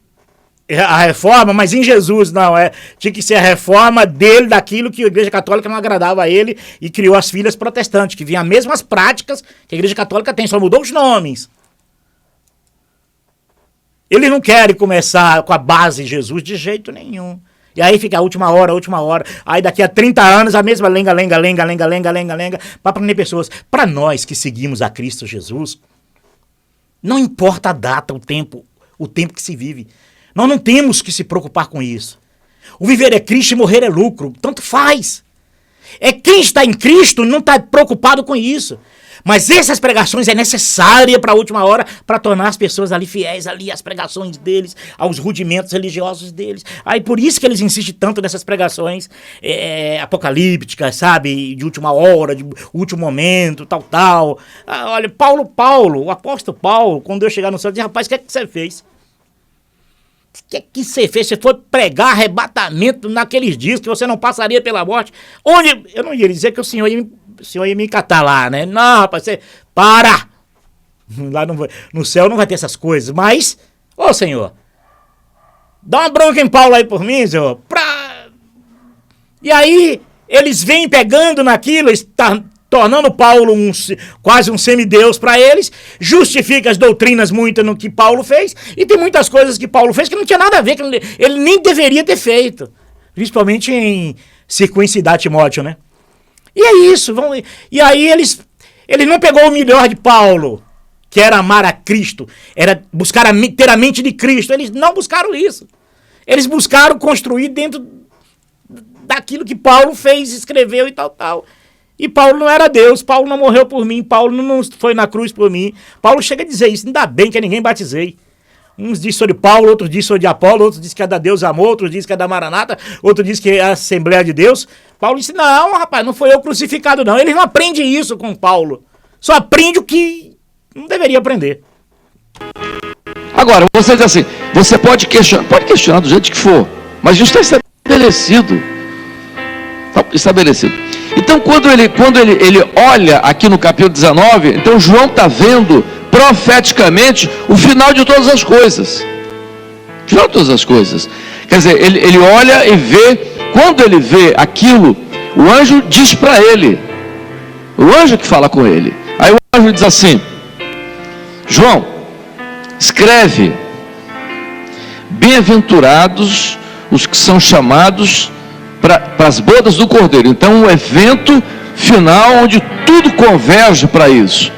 a reforma, mas em Jesus não, tinha que ser a reforma dele, daquilo que a Igreja Católica não agradava a ele, e criou as filhas protestantes, que vinham as mesmas práticas que a Igreja Católica tem, só mudou os nomes. Eles não querem começar com a base de Jesus de jeito nenhum. E aí fica a última hora, aí daqui a 30 anos a mesma lenga, para prender pessoas. Para nós que seguimos a Cristo Jesus, não importa a data, o tempo que se vive. Nós não temos que se preocupar com isso. O viver é Cristo e morrer é lucro. Tanto faz. É quem está em Cristo não está preocupado com isso. Mas essas pregações é necessária para a última hora para tornar as pessoas ali fiéis ali às pregações deles, aos rudimentos religiosos deles. Aí por isso que eles insistem tanto nessas pregações apocalípticas, sabe? De última hora, de último momento, tal. Olha, o apóstolo Paulo, quando eu chegar no céu, disse, rapaz, o que é que você fez? O que é que você fez? Você foi pregar arrebatamento naqueles dias que você não passaria pela morte. Onde? Eu não ia dizer que o senhor ia me catar lá, né? Não, rapaz, você... Para! Lá no céu não vai ter essas coisas, mas... Ô, senhor, dá uma bronca em Paulo aí por mim, senhor. E aí, eles vêm pegando naquilo, tornando Paulo quase um semideus para eles, justifica as doutrinas muito no que Paulo fez, e tem muitas coisas que Paulo fez que não tinha nada a ver, que ele nem deveria ter feito, principalmente em circuncidar Timóteo, né? E é isso, e aí eles não pegou o melhor de Paulo, que era amar a Cristo, era buscar ter a mente de Cristo, eles não buscaram isso, eles buscaram construir dentro daquilo que Paulo fez, escreveu e tal. E Paulo não era Deus, Paulo não morreu por mim, Paulo não foi na cruz por mim. Paulo chega a dizer isso, ainda bem que ninguém batizei. Uns dizem sobre Paulo, outros dizem sobre Apolo, outros dizem que é da Deus amor, outros dizem que é da Maranata, outros dizem que é a Assembleia de Deus. Paulo disse, não, rapaz, não foi eu crucificado não. Eles não aprendem isso com Paulo, só aprende o que não deveria aprender. Agora, você diz assim, você pode questionar do jeito que for, mas isso está estabelecido. Então, quando ele olha aqui no capítulo 19, então João está vendo profeticamente o final de todas as coisas. Quer dizer, ele olha e vê, quando ele vê aquilo, o anjo diz para ele, o anjo que fala com ele. Aí o anjo diz assim, João, escreve, bem-aventurados os que são chamados para as bodas do Cordeiro. Então, um evento final onde tudo converge para isso.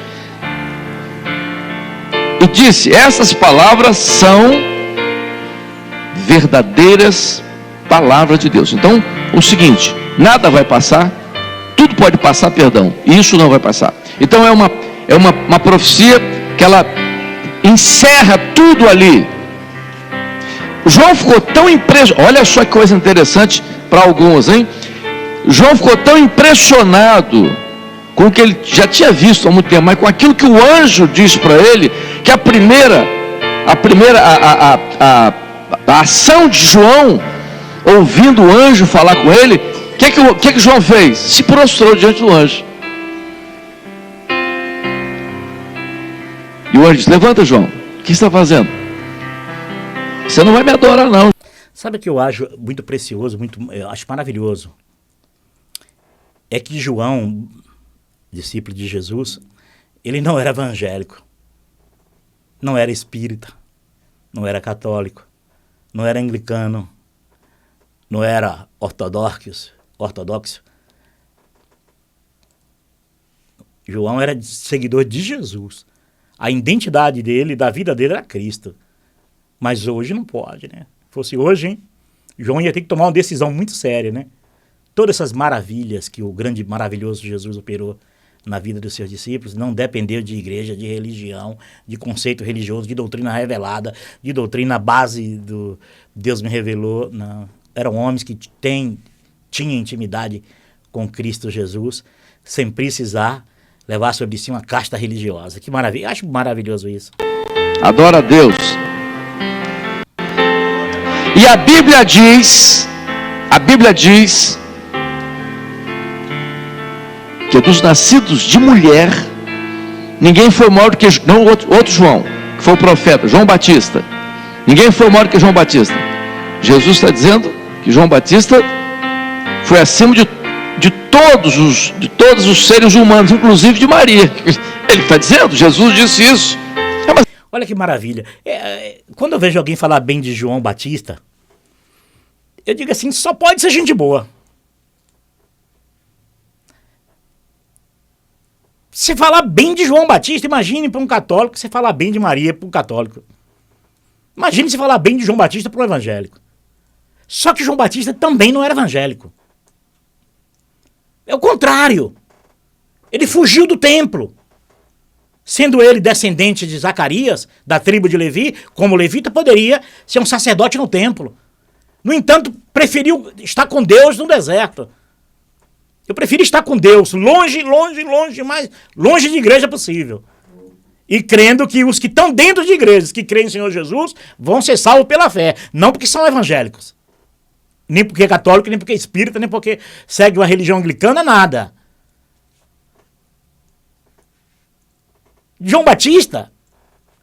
E disse, essas palavras são verdadeiras palavras de Deus. Então, o seguinte, nada vai passar, tudo pode passar, perdão, e isso não vai passar. Então, é uma profecia que ela encerra tudo ali. João ficou tão impressionado, olha só que coisa interessante para alguns, hein? João ficou tão impressionado com o que ele já tinha visto há muito tempo, mas com aquilo que o anjo disse para ele, que a ação de João, ouvindo o anjo falar com ele, o que João fez? Se prostrou diante do anjo. E o anjo disse, levanta, João, o que você está fazendo? Você não vai me adorar, não. Sabe o que eu acho muito precioso, eu acho maravilhoso? É que João, discípulo de Jesus, ele não era evangélico, não era espírita, não era católico, não era anglicano, não era ortodoxo. João era seguidor de Jesus. A identidade dele, da vida dele, era Cristo. Mas hoje não pode, né? Se fosse hoje, hein? João ia ter que tomar uma decisão muito séria, né? Todas essas maravilhas que o grande, maravilhoso Jesus operou na vida dos seus discípulos não dependeu de igreja, de religião, de conceito religioso, de doutrina revelada, de doutrina base do Deus me revelou. Não. Eram homens que tinham intimidade com Cristo Jesus, sem precisar levar sobre si uma casta religiosa. Que maravilha, acho maravilhoso isso. Adora a Deus. E a Bíblia diz que dos nascidos de mulher, ninguém foi maior do que não, outro João, que foi o profeta, João Batista. Ninguém foi maior do que João Batista. Jesus está dizendo que João Batista foi acima de todos os seres humanos, inclusive de Maria. Ele está dizendo, Jesus disse isso. Olha que maravilha. Quando eu vejo alguém falar bem de João Batista, eu digo assim, só pode ser gente boa. Você falar bem de João Batista, imagine para um católico você falar bem de Maria para um católico. Imagine você falar bem de João Batista para um evangélico. Só que João Batista também não era evangélico. É o contrário. Ele fugiu do templo. Sendo ele descendente de Zacarias, da tribo de Levi, como levita, poderia ser um sacerdote no templo. No entanto, preferiu estar com Deus no deserto. Eu prefiro estar com Deus, longe, mais longe de igreja possível. E crendo que os que estão dentro de igrejas, que creem no Senhor Jesus, vão ser salvos pela fé. Não porque são evangélicos. Nem porque é católico, nem porque é espírita, nem porque segue uma religião anglicana, nada. João Batista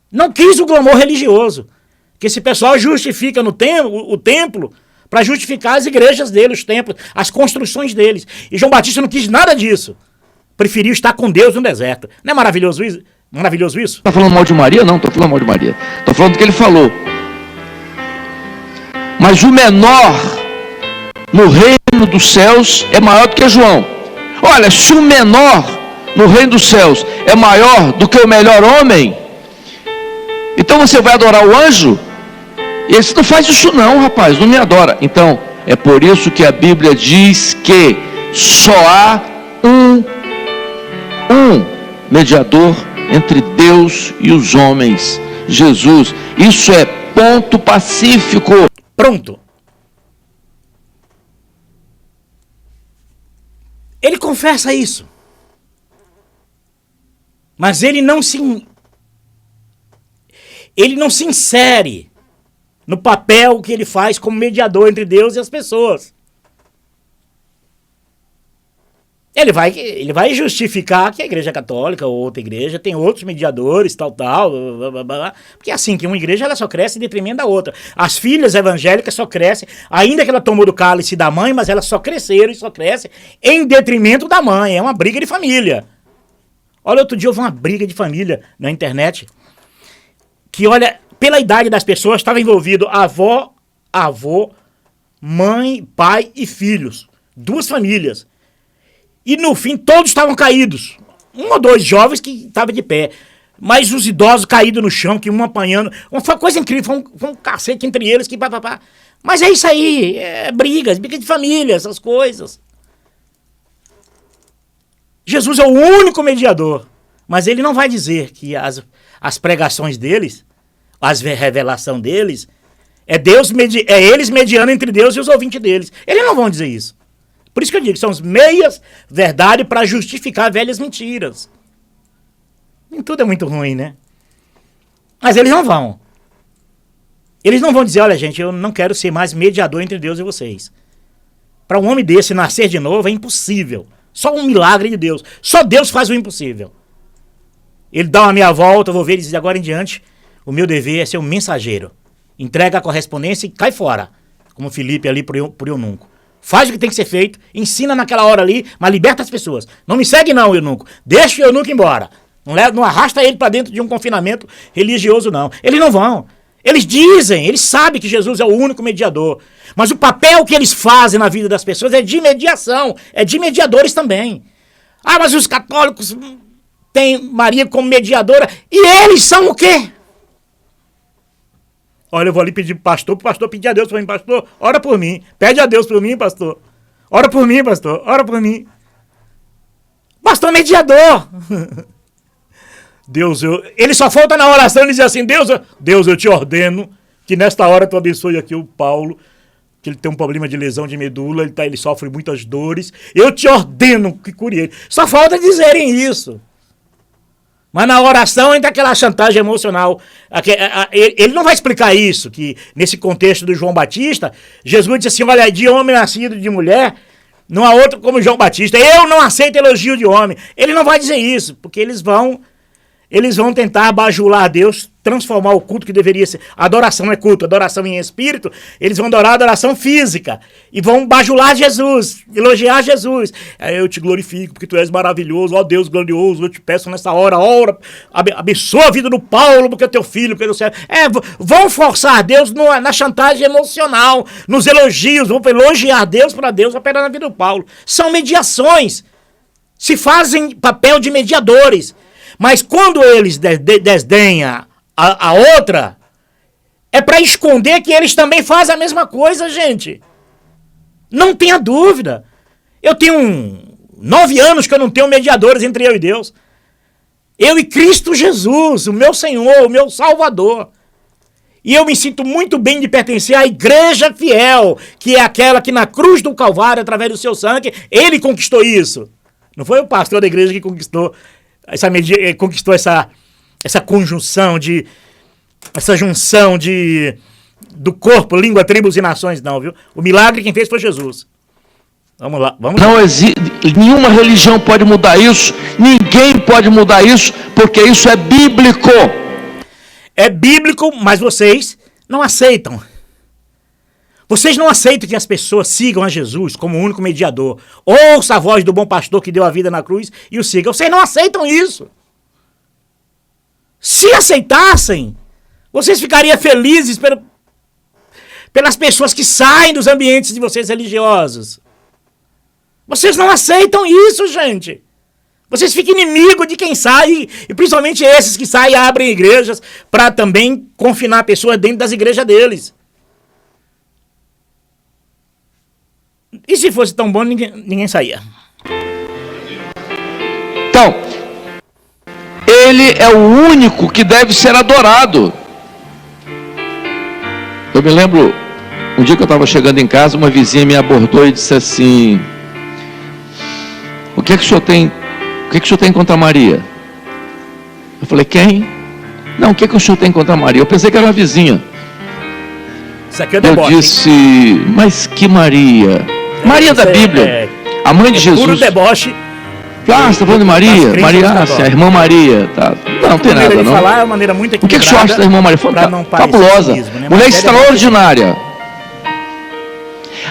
não quis o glamour religioso. Que esse pessoal justifica o templo para justificar as igrejas dele, os templos, as construções deles. E João Batista não quis nada disso. Preferiu estar com Deus no deserto. Não é maravilhoso isso? Maravilhoso isso? Está falando mal de Maria? Não, estou falando mal de Maria. Estou falando do que ele falou. Mas o menor no reino dos céus é maior do que João. Olha, se o menor no reino dos céus é maior do que o melhor homem, então você vai adorar o anjo? E ele disse, não faz isso não, rapaz, não me adora. Então, é por isso que a Bíblia diz que só há um mediador entre Deus e os homens, Jesus. Isso é ponto pacífico. Pronto. Ele confessa isso. Mas ele não se insere no papel que ele faz como mediador entre Deus e as pessoas. Ele vai justificar que a igreja católica ou outra igreja tem outros mediadores, tal, blá, blá, blá, porque é assim, que uma igreja ela só cresce em detrimento da outra. As filhas evangélicas só crescem, ainda que ela tomou do cálice da mãe, mas elas só cresceram e só crescem em detrimento da mãe. É uma briga de família. Olha, outro dia houve uma briga de família na internet, que olha, pela idade das pessoas estava envolvido avó, mãe, pai e filhos. 2 famílias. E no fim todos estavam caídos. 1 ou 2 jovens que estavam de pé. Mas os idosos caídos no chão, que um apanhando. Foi uma coisa incrível, foi um cacete entre eles. Mas é isso aí, briga de família, essas coisas. Jesus é o único mediador. Mas ele não vai dizer que as pregações deles, as revelação deles, é eles mediando entre Deus e os ouvintes deles. Eles não vão dizer isso. Por isso que eu digo que são as meias verdade para justificar velhas mentiras. Nem tudo é muito ruim, né? Mas eles não vão. Eles não vão dizer, olha gente, eu não quero ser mais mediador entre Deus e vocês. Para um homem desse nascer de novo é impossível. Só um milagre de Deus. Só Deus faz o impossível. Ele dá uma meia volta, eu vou ver ele diz, agora em diante, o meu dever é ser um mensageiro. Entrega a correspondência e cai fora. Como Filipe ali por eunuco. Faz o que tem que ser feito, ensina naquela hora ali, mas liberta as pessoas. Não me segue não, eunuco. Deixa o eunuco embora. Não arrasta ele para dentro de um confinamento religioso, não. Eles não vão. Eles dizem, eles sabem que Jesus é o único mediador. Mas o papel que eles fazem na vida das pessoas é de mediação, é de mediadores também. Ah, mas os católicos têm Maria como mediadora. E eles são o quê? Olha, eu vou ali pedir pro pastor pedir a Deus por mim. Pastor, ora por mim. Pede a Deus por mim, pastor. Ora por mim, pastor. Ora por mim. Pastor mediador. Deus, ele só falta na oração e dizer assim, Deus, eu te ordeno que nesta hora tu abençoe aqui o Paulo, que ele tem um problema de lesão de medula, ele sofre muitas dores. Eu te ordeno que cure ele. Só falta dizerem isso. Mas na oração entra aquela chantagem emocional. Ele não vai explicar isso, que nesse contexto do João Batista, Jesus disse assim, olha, de homem nascido de mulher, não há outro como João Batista. Eu não aceito elogio de homem. Ele não vai dizer isso, porque eles vão tentar bajular Deus, transformar o culto que deveria ser. Adoração não é culto, adoração em espírito. Eles vão adorar a adoração física. E vão bajular Jesus, elogiar Jesus. Eu te glorifico porque tu és maravilhoso, ó Deus glorioso. Eu te peço nessa hora, abençoa a vida do Paulo, porque é teu filho, porque é do céu. Vão forçar Deus na chantagem emocional, nos elogios. Vão elogiar Deus para Deus operar na vida do Paulo. São mediações. Se fazem papel de mediadores. Mas quando eles desdenham a outra, é para esconder que eles também fazem a mesma coisa, gente. Não tenha dúvida. Eu tenho 9 anos que eu não tenho mediadores entre eu e Deus. Eu e Cristo Jesus, o meu Senhor, o meu Salvador. E eu me sinto muito bem de pertencer à igreja fiel, que é aquela que na cruz do Calvário, através do seu sangue, ele conquistou isso. Não foi o pastor da igreja que conquistou essa conjunção essa junção do corpo, língua, tribos e nações, não, viu? O milagre quem fez foi Jesus. Vamos lá. Não existe, nenhuma religião pode mudar isso, ninguém pode mudar isso, porque isso é bíblico. É bíblico, mas vocês não aceitam. Vocês não aceitam que as pessoas sigam a Jesus como o único mediador. Ouça a voz do bom pastor que deu a vida na cruz e o sigam. Vocês não aceitam isso. Se aceitassem, vocês ficariam felizes pelas pessoas que saem dos ambientes de vocês religiosos. Vocês não aceitam isso, gente. Vocês ficam inimigos de quem sai, e principalmente esses que saem e abrem igrejas para também confinar pessoas dentro das igrejas deles. E se fosse tão bom, ninguém saía. Então, ele é o único que deve ser adorado. Eu me lembro, um dia que eu estava chegando em casa, uma vizinha me abordou e disse assim, o que é que o senhor tem contra Maria? Eu falei, quem? Não, o que é que o senhor tem contra Maria? Eu pensei que era uma vizinha. Isso aqui é deboche. Eu disse, mas que Maria? Maria da Bíblia, a mãe de Jesus. Puro deboche. Ah, você está falando de Maria? Maria, a irmã Maria. Tá. Não tem nada, não. Falar é uma maneira muito o que o senhor acha da irmã Maria? Fabulosa. Né? Mulher extraordinária.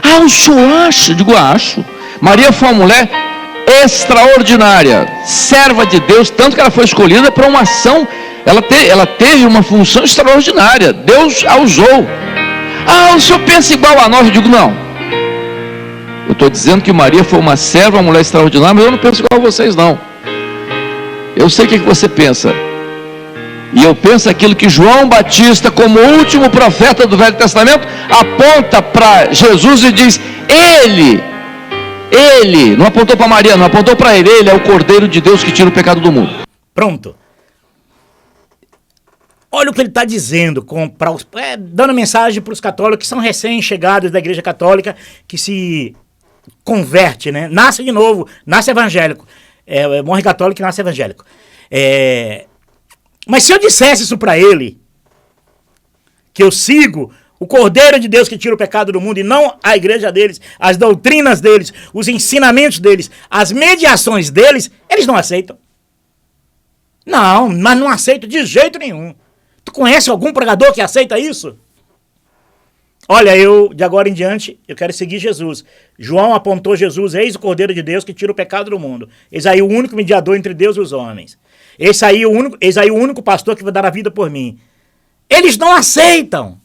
Ah, o senhor acha? Digo, acho. Maria foi uma mulher extraordinária, serva de Deus, tanto que ela foi escolhida para uma ação. Ela teve uma função extraordinária. Deus a usou. Ah, o senhor pensa igual a nós? Eu digo, não. Eu estou dizendo que Maria foi uma serva, uma mulher extraordinária, mas eu não penso igual a vocês, não. Eu sei o que você pensa. E eu penso aquilo que João Batista, como último profeta do Velho Testamento, aponta para Jesus e diz, ele, não apontou para Maria, não apontou para ele é o Cordeiro de Deus que tira o pecado do mundo. Pronto. Olha o que ele está dizendo, dando mensagem para os católicos que são recém-chegados da Igreja Católica, que se converte, né? Nasce de novo, nasce evangélico. Morre católico e nasce evangélico. Mas se eu dissesse isso para ele, que eu sigo o Cordeiro de Deus que tira o pecado do mundo e não a igreja deles, as doutrinas deles, os ensinamentos deles, as mediações deles, eles não aceitam. Não, mas não aceito de jeito nenhum. Tu conhece algum pregador que aceita isso? Olha, de agora em diante, eu quero seguir Jesus. João apontou Jesus, eis o Cordeiro de Deus que tira o pecado do mundo. Eis aí o único mediador entre Deus e os homens. Eis aí o único pastor que vai dar a vida por mim. Eles não aceitam.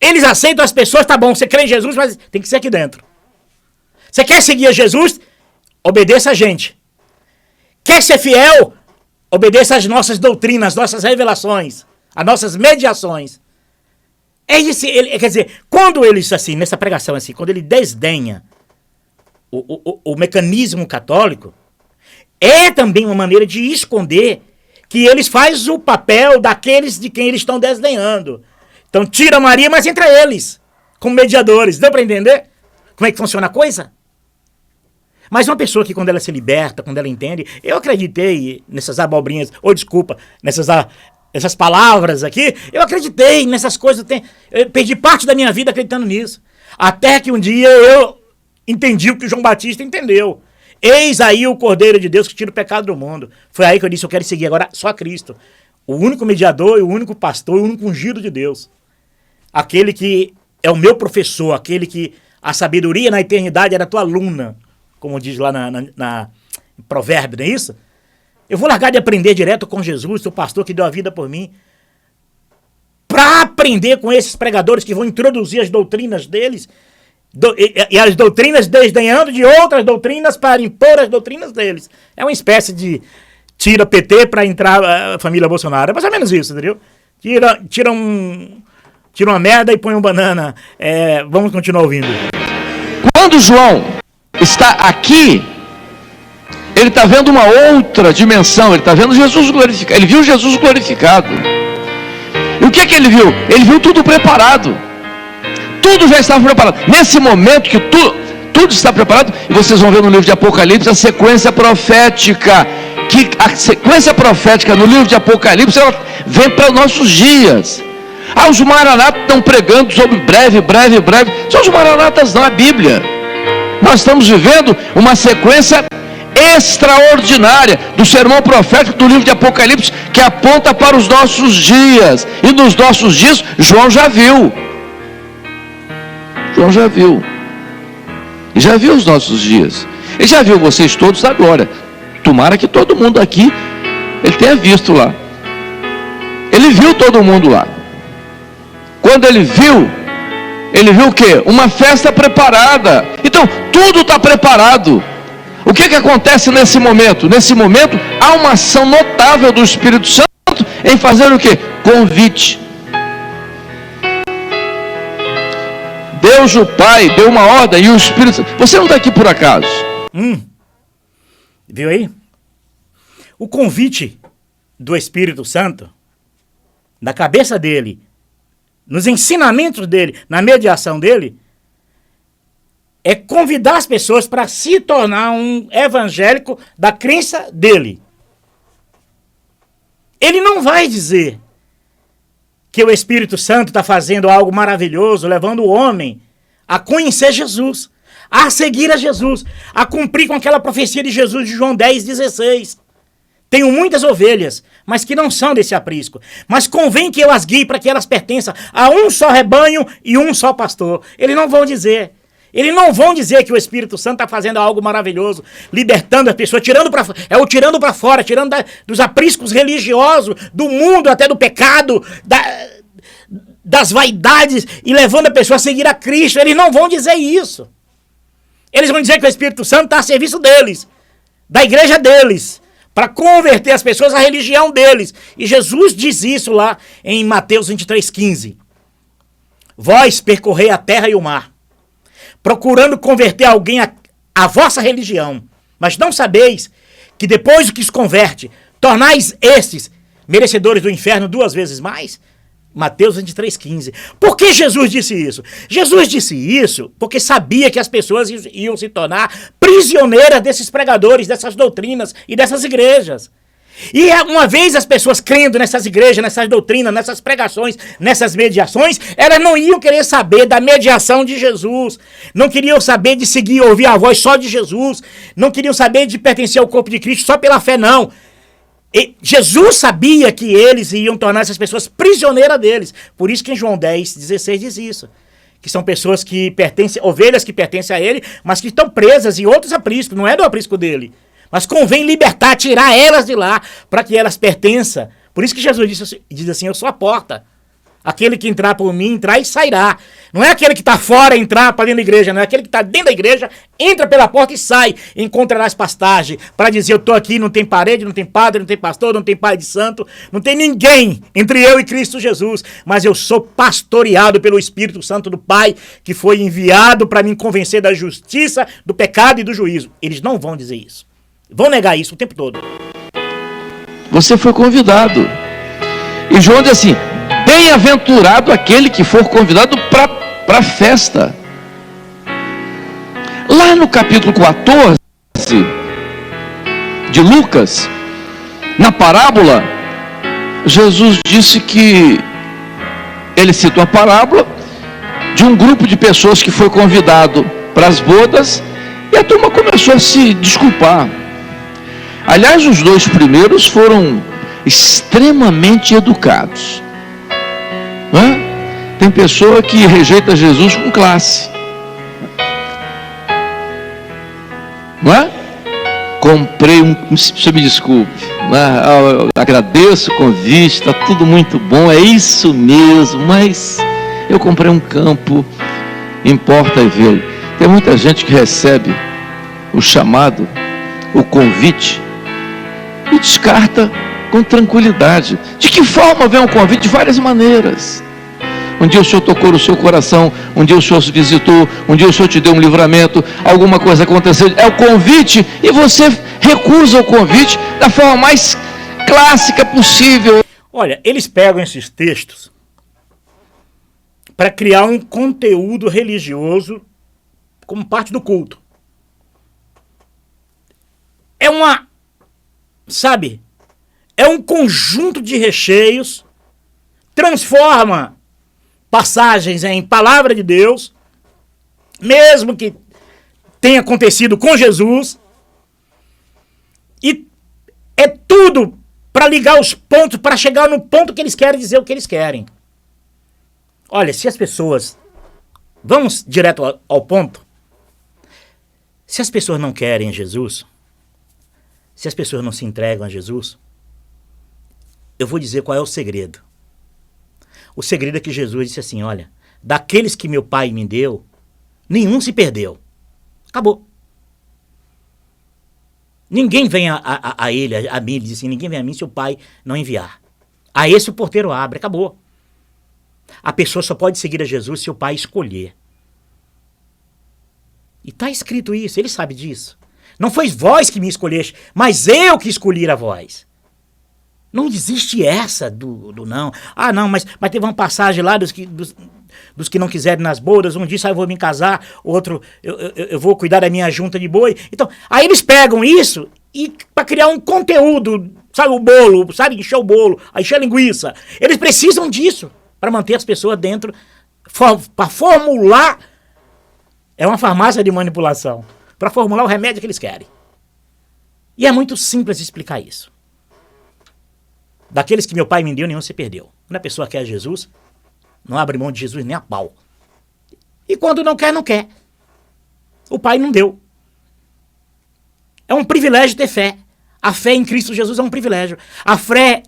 Eles aceitam as pessoas, tá bom, você crê em Jesus, mas tem que ser aqui dentro. Você quer seguir a Jesus? Obedeça a gente. Quer ser fiel? Obedeça às nossas doutrinas, às nossas revelações, às nossas mediações. Quer dizer, quando ele, assim, nessa pregação, assim, quando ele desdenha o mecanismo católico, é também uma maneira de esconder que eles fazem o papel daqueles de quem eles estão desdenhando. Então tira Maria, mas entra eles, como mediadores. Deu para entender como é que funciona a coisa? Mas uma pessoa que quando ela se liberta, quando ela entende, eu acreditei nessas abobrinhas, essas palavras aqui, eu acreditei nessas coisas, eu perdi parte da minha vida acreditando nisso. Até que um dia eu entendi o que o João Batista entendeu. Eis aí o Cordeiro de Deus que tira o pecado do mundo. Foi aí que eu disse, eu quero seguir agora só Cristo. O único mediador, o único pastor, o único ungido de Deus. Aquele que é o meu professor, aquele que a sabedoria na eternidade era tua aluna, como diz lá na Provérbio, não é isso? Eu vou largar de aprender direto com Jesus, o pastor que deu a vida por mim, para aprender com esses pregadores que vão introduzir as doutrinas deles, e as doutrinas desdenhando de outras doutrinas para impor as doutrinas deles. É uma espécie de tira PT para entrar a família Bolsonaro. É mais ou menos isso, entendeu? Tira uma merda e põe um banana. Vamos continuar ouvindo. Quando João está aqui, ele está vendo uma outra dimensão, ele está vendo Jesus glorificado, ele viu Jesus glorificado. E o que ele viu? Ele viu tudo preparado. Tudo já estava preparado. Nesse momento que tudo está preparado, e vocês vão ver no livro de Apocalipse a sequência profética, que a sequência profética no livro de Apocalipse, ela vem para os nossos dias. Os maranatas estão pregando sobre breve. São os maranatas não, a Bíblia. Nós estamos vivendo uma sequência extraordinária do sermão profético do livro de Apocalipse, que aponta para os nossos dias. E nos nossos dias, João já viu. E já viu os nossos dias. Ele já viu vocês todos agora. Tomara que todo mundo aqui ele tenha visto lá. Ele viu todo mundo lá. Quando ele viu o quê? Uma festa preparada. Então, tudo está preparado. O que acontece nesse momento? Nesse momento, há uma ação notável do Espírito Santo em fazer o quê? Convite. Deus o Pai deu uma ordem e o Espírito Santo... Você não está aqui por acaso. Viu aí? O convite do Espírito Santo, da cabeça dele, nos ensinamentos dele, na mediação dele, é convidar as pessoas para se tornar um evangélico da crença dele. Ele não vai dizer que o Espírito Santo está fazendo algo maravilhoso, levando o homem a conhecer Jesus, a seguir a Jesus, a cumprir com aquela profecia de Jesus de João 10,16. Tenho muitas ovelhas, mas que não são desse aprisco. Mas convém que eu as guie para que elas pertençam a um só rebanho e um só pastor. Eles não vão dizer. Eles não vão dizer que o Espírito Santo está fazendo algo maravilhoso, libertando as pessoas, tirando para fora, tirando dos apriscos religiosos, do mundo, até do pecado, das vaidades, e levando a pessoa a seguir a Cristo. Eles não vão dizer isso. Eles vão dizer que o Espírito Santo está a serviço deles, da igreja deles, para converter as pessoas à religião deles. E Jesus diz isso lá em Mateus 23,15. Vós percorrei a terra e o mar, procurando converter alguém à vossa religião, mas não sabeis que depois que os converte, tornais estes merecedores do inferno 2 vezes mais? Mateus 23,15. Por que Jesus disse isso? Jesus disse isso porque sabia que as pessoas iam se tornar prisioneiras desses pregadores, dessas doutrinas e dessas igrejas. E uma vez as pessoas crendo nessas igrejas, nessas doutrinas, nessas pregações, nessas mediações, elas não iam querer saber da mediação de Jesus, não queriam saber de seguir, ouvir a voz só de Jesus, não queriam saber de pertencer ao corpo de Cristo só pela fé, não. E Jesus sabia que eles iam tornar essas pessoas prisioneiras deles. Por isso que em João 10,16 diz isso. Que são pessoas que pertencem, ovelhas que pertencem a ele, mas que estão presas em outros apriscos, não é do aprisco dele. Mas convém libertar, tirar elas de lá, para que elas pertençam. Por isso que Jesus diz assim, eu sou a porta. Aquele que entrar por mim, entrar e sairá. Não é aquele que está fora entrar para dentro da igreja, não é aquele que está dentro da igreja, entra pela porta e sai, encontrarás pastagem, para dizer, eu estou aqui, não tem parede, não tem padre, não tem pastor, não tem pai de santo, não tem ninguém entre eu e Cristo Jesus, mas eu sou pastoreado pelo Espírito Santo do Pai, que foi enviado para me convencer da justiça, do pecado e do juízo. Eles não vão dizer isso, vão negar isso o tempo todo. Você foi convidado. E João diz assim, bem-aventurado aquele que for convidado para a festa. Lá no capítulo 14 de Lucas, na parábola, Jesus disse que ele cita uma parábola de um grupo de pessoas que foi convidado para as bodas e a turma começou a se desculpar. Aliás, os dois primeiros foram extremamente educados. Não é? Tem pessoa que rejeita Jesus com classe. Não é? Comprei você me desculpe, eu agradeço o convite, está tudo muito bom, é isso mesmo, mas eu comprei um campo, importa vê-lo. Tem muita gente que recebe o chamado, o convite, e descarta com tranquilidade. De que forma vem um convite? De várias maneiras. Um dia o Senhor tocou no seu coração, um dia o Senhor se visitou, um dia o Senhor te deu um livramento, alguma coisa aconteceu, é o convite, e você recusa o convite da forma mais clássica possível. Olha, eles pegam esses textos para criar um conteúdo religioso como parte do culto. É um conjunto de recheios, transforma passagens em palavra de Deus, mesmo que tenha acontecido com Jesus, e é tudo para ligar os pontos, para chegar no ponto que eles querem dizer o que eles querem. Olha, se as pessoas, vamos direto ao ponto, se as pessoas não querem Jesus, se as pessoas não se entregam a Jesus, eu vou dizer qual é o segredo. O segredo é que Jesus disse assim, olha, daqueles que meu Pai me deu, nenhum se perdeu. Acabou. Ninguém vem a mim, ele diz assim, ninguém vem a mim se o Pai não enviar. A esse o porteiro abre, acabou. A pessoa só pode seguir a Jesus se o Pai escolher. E está escrito isso, ele sabe disso. Não foi vós que me escolheste, mas eu que escolhi a vós. Não existe essa do não. Ah, não, mas teve uma passagem lá dos que não quiserem nas bodas. Um disse, eu vou me casar. Outro, eu vou cuidar da minha junta de boi. Então, aí eles pegam isso e para criar um conteúdo, sabe, o bolo, sabe, encher o bolo, encher a linguiça. Eles precisam disso para manter as pessoas dentro, para formular. É uma farmácia de manipulação. Para formular o remédio que eles querem. E é muito simples explicar isso. Daqueles que meu Pai me deu, nenhum se perdeu. Quando a pessoa quer Jesus, não abre mão de Jesus nem a pau. E quando não quer, não quer. O Pai não deu. É um privilégio ter fé. A fé em Cristo Jesus é um privilégio. A fé,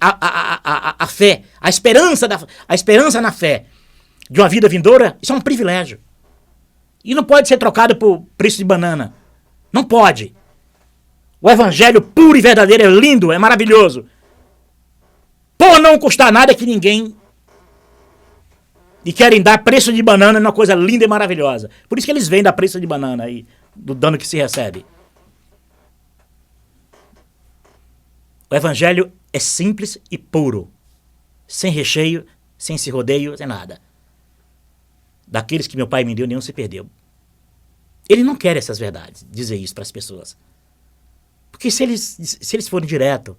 a esperança na fé de uma vida vindoura, isso é um privilégio. E não pode ser trocado por preço de banana. Não pode. O evangelho puro e verdadeiro é lindo, é maravilhoso. Por não custar nada que ninguém... E querem dar preço de banana, é uma coisa linda e maravilhosa. Por isso que eles vendem a preço de banana aí, do dano que se recebe. O evangelho é simples e puro. Sem recheio, sem esse rodeio, sem nada. Daqueles que meu Pai me deu, nenhum se perdeu. Ele não quer essas verdades, dizer isso para as pessoas. Porque se eles forem direto,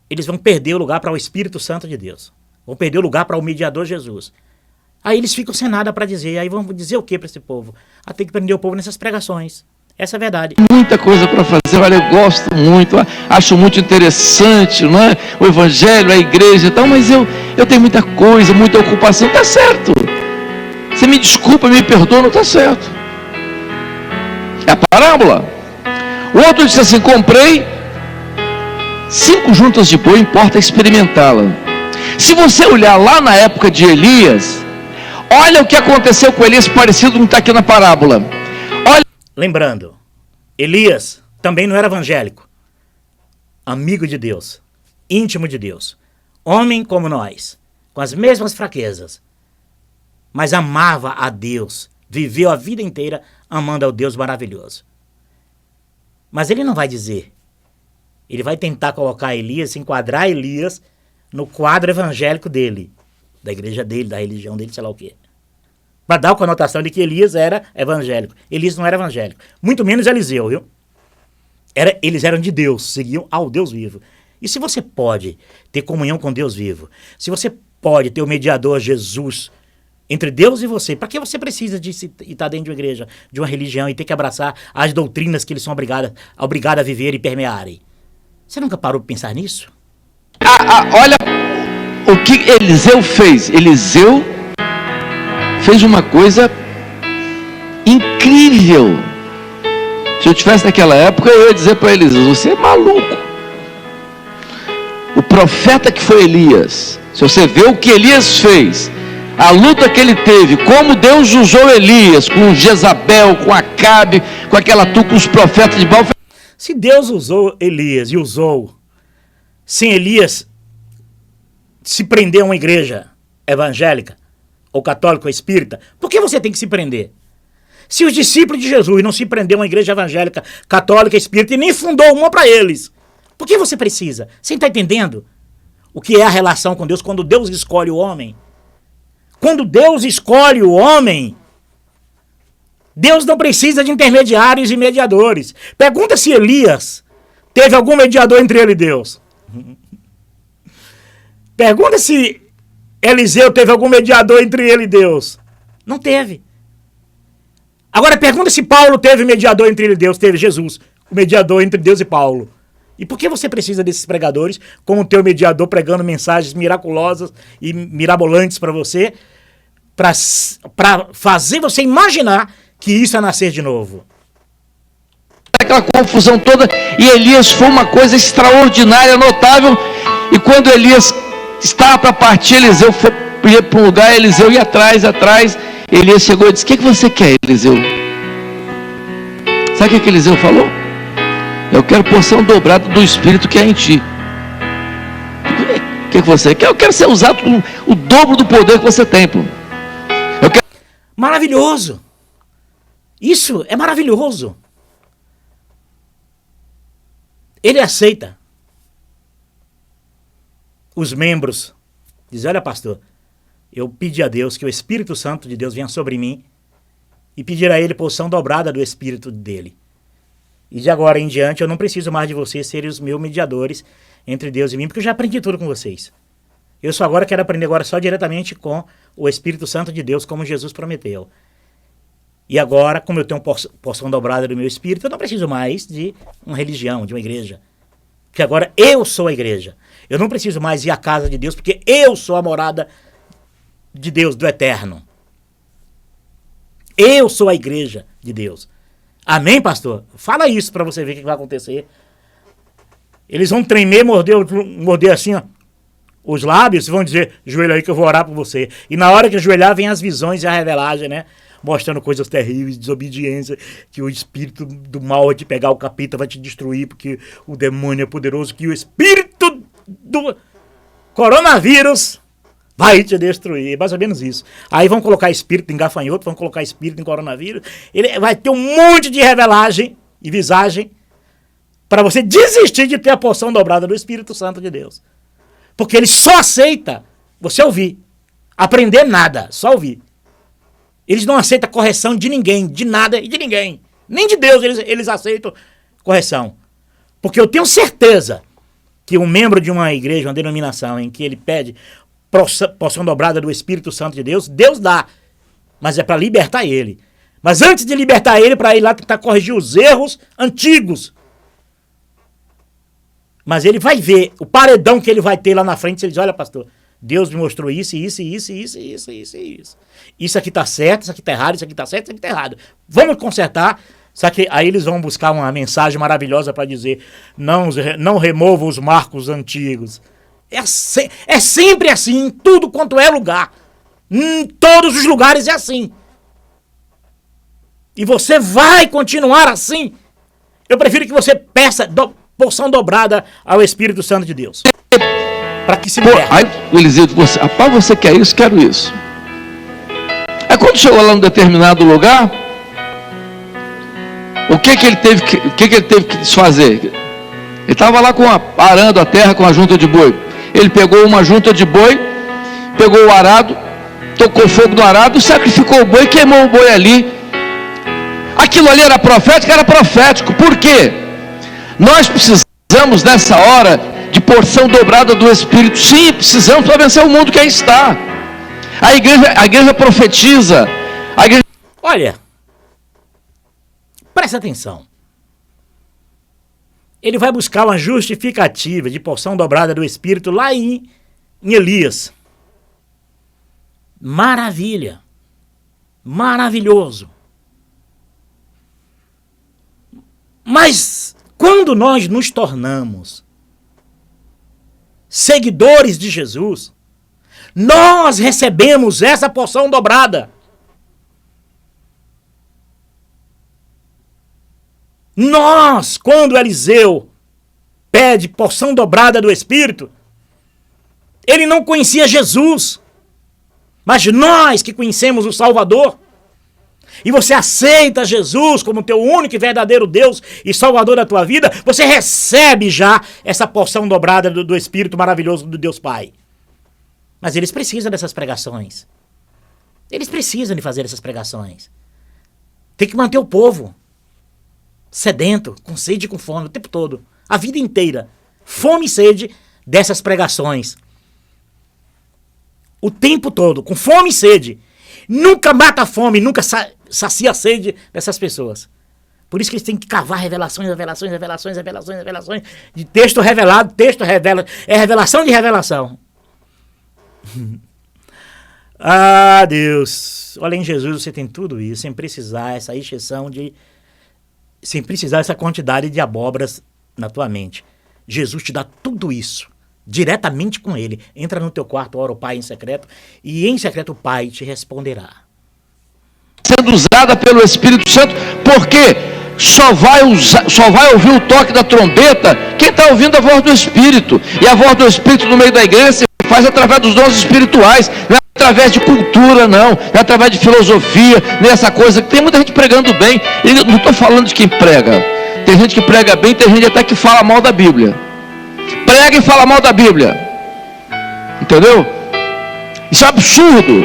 eles vão perder o lugar para o Espírito Santo de Deus. Vão perder o lugar para o mediador Jesus. Aí eles ficam sem nada para dizer. Aí vão dizer o que para esse povo? Tem que prender o povo nessas pregações. Essa é a verdade. Muita coisa para fazer, olha, eu gosto muito, acho muito interessante, não é? O evangelho, a igreja e tal, mas eu tenho muita coisa, muita ocupação, tá certo. Você me desculpa, me perdoa, não tá certo. É a parábola. O outro disse assim, comprei 5 juntas de boi, importa experimentá-la. Se você olhar lá na época de Elias, olha o que aconteceu com Elias, parecido com o que está aqui na parábola. Olha. Lembrando, Elias também não era evangélico. Amigo de Deus, íntimo de Deus, homem como nós, com as mesmas fraquezas, mas amava a Deus, viveu a vida inteira amando ao Deus maravilhoso. Mas ele não vai dizer, ele vai tentar colocar Elias, enquadrar Elias no quadro evangélico dele, da igreja dele, da religião dele, sei lá o quê. Para dar a conotação de que Elias era evangélico. Elias não era evangélico, muito menos Eliseu, viu? Eles eram de Deus, seguiam ao Deus vivo. E se você pode ter comunhão com Deus vivo, se você pode ter o mediador Jesus entre Deus e você, para que você precisa de estar dentro de uma igreja, de uma religião e ter que abraçar as doutrinas que eles são obrigados a viver e permearem? Você nunca parou para pensar nisso? Olha o que Eliseu fez. Eliseu fez uma coisa incrível. Se eu tivesse naquela época, eu ia dizer para Eliseu: você é maluco. O profeta que foi Elias, se você vê o que Elias fez, a luta que ele teve, como Deus usou Elias com Jezabel, com Acabe, com aquela turma, com os profetas de Baal. Se Deus usou Elias e usou sem Elias se prender a uma igreja evangélica ou católica ou espírita, por que você tem que se prender? Se os discípulos de Jesus não se prenderam a uma igreja evangélica, católica, espírita e nem fundou uma para eles, por que você precisa? Você está entendendo o que é a relação com Deus quando Deus escolhe o homem? Quando Deus escolhe o homem, Deus não precisa de intermediários e mediadores. Pergunta se Elias teve algum mediador entre ele e Deus. Pergunta se Eliseu teve algum mediador entre ele e Deus. Não teve. Agora pergunta se Paulo teve mediador entre ele e Deus. Teve Jesus, o mediador entre Deus e Paulo. E por que você precisa desses pregadores como teu mediador pregando mensagens miraculosas e mirabolantes para você, para fazer você imaginar que isso é nascer de novo? Aquela confusão toda, e Elias foi uma coisa extraordinária, notável. E quando Elias estava para partir, Eliseu ia para um lugar, Eliseu ia atrás. Elias chegou e disse: o que você quer, Eliseu? Sabe o que Eliseu falou? Eu quero porção dobrada do Espírito que é em ti. O que você quer? Eu quero ser usado com o dobro do poder que você tem, pô. Maravilhoso! Isso é maravilhoso. Ele aceita os membros. Diz: olha, pastor, eu pedi a Deus que o Espírito Santo de Deus venha sobre mim e pedir a ele porção dobrada do Espírito dele. E de agora em diante eu não preciso mais de vocês serem os meus mediadores entre Deus e mim, porque eu já aprendi tudo com vocês. Eu só agora quero aprender agora só diretamente com o Espírito Santo de Deus, como Jesus prometeu. E agora, como eu tenho porção dobrada do meu Espírito, eu não preciso mais de uma religião, de uma igreja. Porque agora eu sou a igreja. Eu não preciso mais ir à casa de Deus, porque eu sou a morada de Deus, do Eterno. Eu sou a igreja de Deus. Amém, pastor? Fala isso para você ver o que vai acontecer. Eles vão tremer, morder assim, ó, os lábios, e vão dizer: joelho aí que eu vou orar por você. E na hora que ajoelhar, vem as visões e a revelagem, né? Mostrando coisas terríveis, desobediência, que o espírito do mal vai te pegar, o capeta vai te destruir, porque o demônio é poderoso, que o espírito do coronavírus vai te destruir, mais ou menos isso. Aí vão colocar espírito em gafanhoto, vão colocar espírito em coronavírus. Ele vai ter um monte de revelagem e visagem para você desistir de ter a porção dobrada do Espírito Santo de Deus. Porque ele só aceita você ouvir. Aprender nada, só ouvir. Eles não aceitam correção de ninguém, de nada e de ninguém. Nem de Deus eles aceitam correção. Porque eu tenho certeza que um membro de uma igreja, uma denominação, em que ele pede porção dobrada do Espírito Santo de Deus, Deus dá, mas é para libertar ele. Mas antes de libertar ele, para ir lá tentar corrigir os erros antigos. Mas ele vai ver o paredão que ele vai ter lá na frente, se ele diz: olha, pastor, Deus me mostrou isso. Isso aqui está certo, isso aqui está errado, isso aqui está certo, isso aqui está errado. Vamos consertar. Só que aí eles vão buscar uma mensagem maravilhosa para dizer: não remova os marcos antigos. É sempre assim, em tudo quanto é lugar. Em todos os lugares é assim. E você vai continuar assim. Eu prefiro que você peça porção dobrada ao Espírito Santo de Deus. Para que se liberte. Aí o Eliseu disse, rapaz, você quer isso? Quero isso. Aí quando chegou lá num determinado lugar, o que ele teve que desfazer? Ele estava lá arando a terra com a junta de boi. Ele pegou uma junta de boi, pegou o arado, tocou fogo no arado, sacrificou o boi, queimou o boi ali. Aquilo ali era profético. Por quê? Nós precisamos nessa hora de porção dobrada do Espírito. Sim, precisamos para vencer o mundo que aí está. A igreja profetiza. Olha, presta atenção. Ele vai buscar uma justificativa de porção dobrada do Espírito lá em Elias. Maravilha. Maravilhoso. Mas quando nós nos tornamos seguidores de Jesus, nós recebemos essa porção dobrada. Nós, quando Eliseu pede porção dobrada do Espírito, ele não conhecia Jesus. Mas nós que conhecemos o Salvador, e você aceita Jesus como teu único e verdadeiro Deus e Salvador da tua vida, você recebe já essa porção dobrada do Espírito maravilhoso do Deus Pai. Mas eles precisam dessas pregações. Eles precisam de fazer essas pregações. Tem que manter o povo sedento, com sede e com fome o tempo todo. A vida inteira. Fome e sede dessas pregações. O tempo todo, com fome e sede. Nunca mata a fome, nunca sacia a sede dessas pessoas. Por isso que eles têm que cavar revelações, de texto revelado, texto revela, é revelação de revelação. Ah, Deus, olha, em Jesus você tem tudo isso, sem precisar essa exceção sem precisar essa quantidade de abóboras na tua mente. Jesus te dá tudo isso, diretamente com ele. Entra no teu quarto, ora o Pai em secreto, e em secreto o Pai te responderá. Sendo usada pelo Espírito Santo, porque só vai ouvir o toque da trombeta quem está ouvindo a voz do Espírito. E a voz do Espírito no meio da igreja se faz através dos dons espirituais, não é através de cultura, não é através de filosofia, nem essa coisa. Tem muita gente pregando bem, e não estou falando de quem prega. Tem gente que prega bem, tem gente até que fala mal da Bíblia. Prega e fala mal da Bíblia. Entendeu? Isso é absurdo.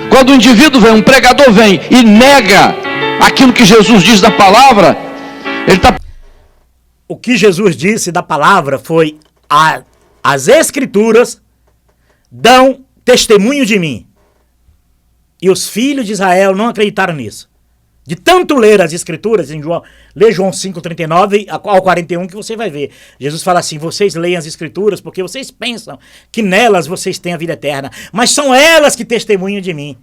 Quando um indivíduo vem, um pregador vem e nega aquilo que Jesus diz da palavra, ele está... O que Jesus disse da palavra foi: as Escrituras dão testemunho de mim. E os filhos de Israel não acreditaram nisso. De tanto ler as Escrituras, lê João 5:39 ao 41, que você vai ver. Jesus fala assim: vocês leem as Escrituras porque vocês pensam que nelas vocês têm a vida eterna. Mas são elas que testemunham de mim,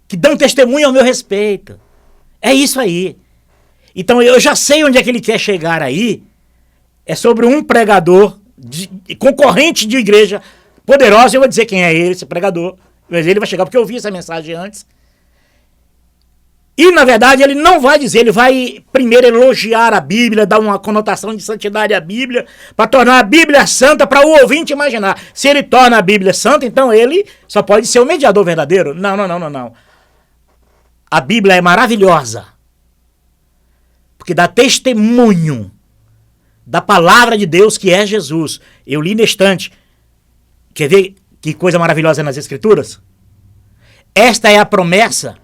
que dão testemunho ao meu respeito. É isso aí. Então eu já sei onde é que ele quer chegar aí. É sobre um pregador, concorrente de igreja poderosa. Eu vou dizer quem é ele, esse pregador. Mas ele vai chegar, porque eu ouvi essa mensagem antes. E, na verdade, ele não vai dizer, ele vai primeiro elogiar a Bíblia, dar uma conotação de santidade à Bíblia, para tornar a Bíblia santa, para o ouvinte imaginar. Se ele torna a Bíblia santa, então ele só pode ser o mediador verdadeiro. Não. A Bíblia é maravilhosa, porque dá testemunho da palavra de Deus, que é Jesus. Eu li na estante. Quer ver que coisa maravilhosa nas Escrituras? Esta é a promessa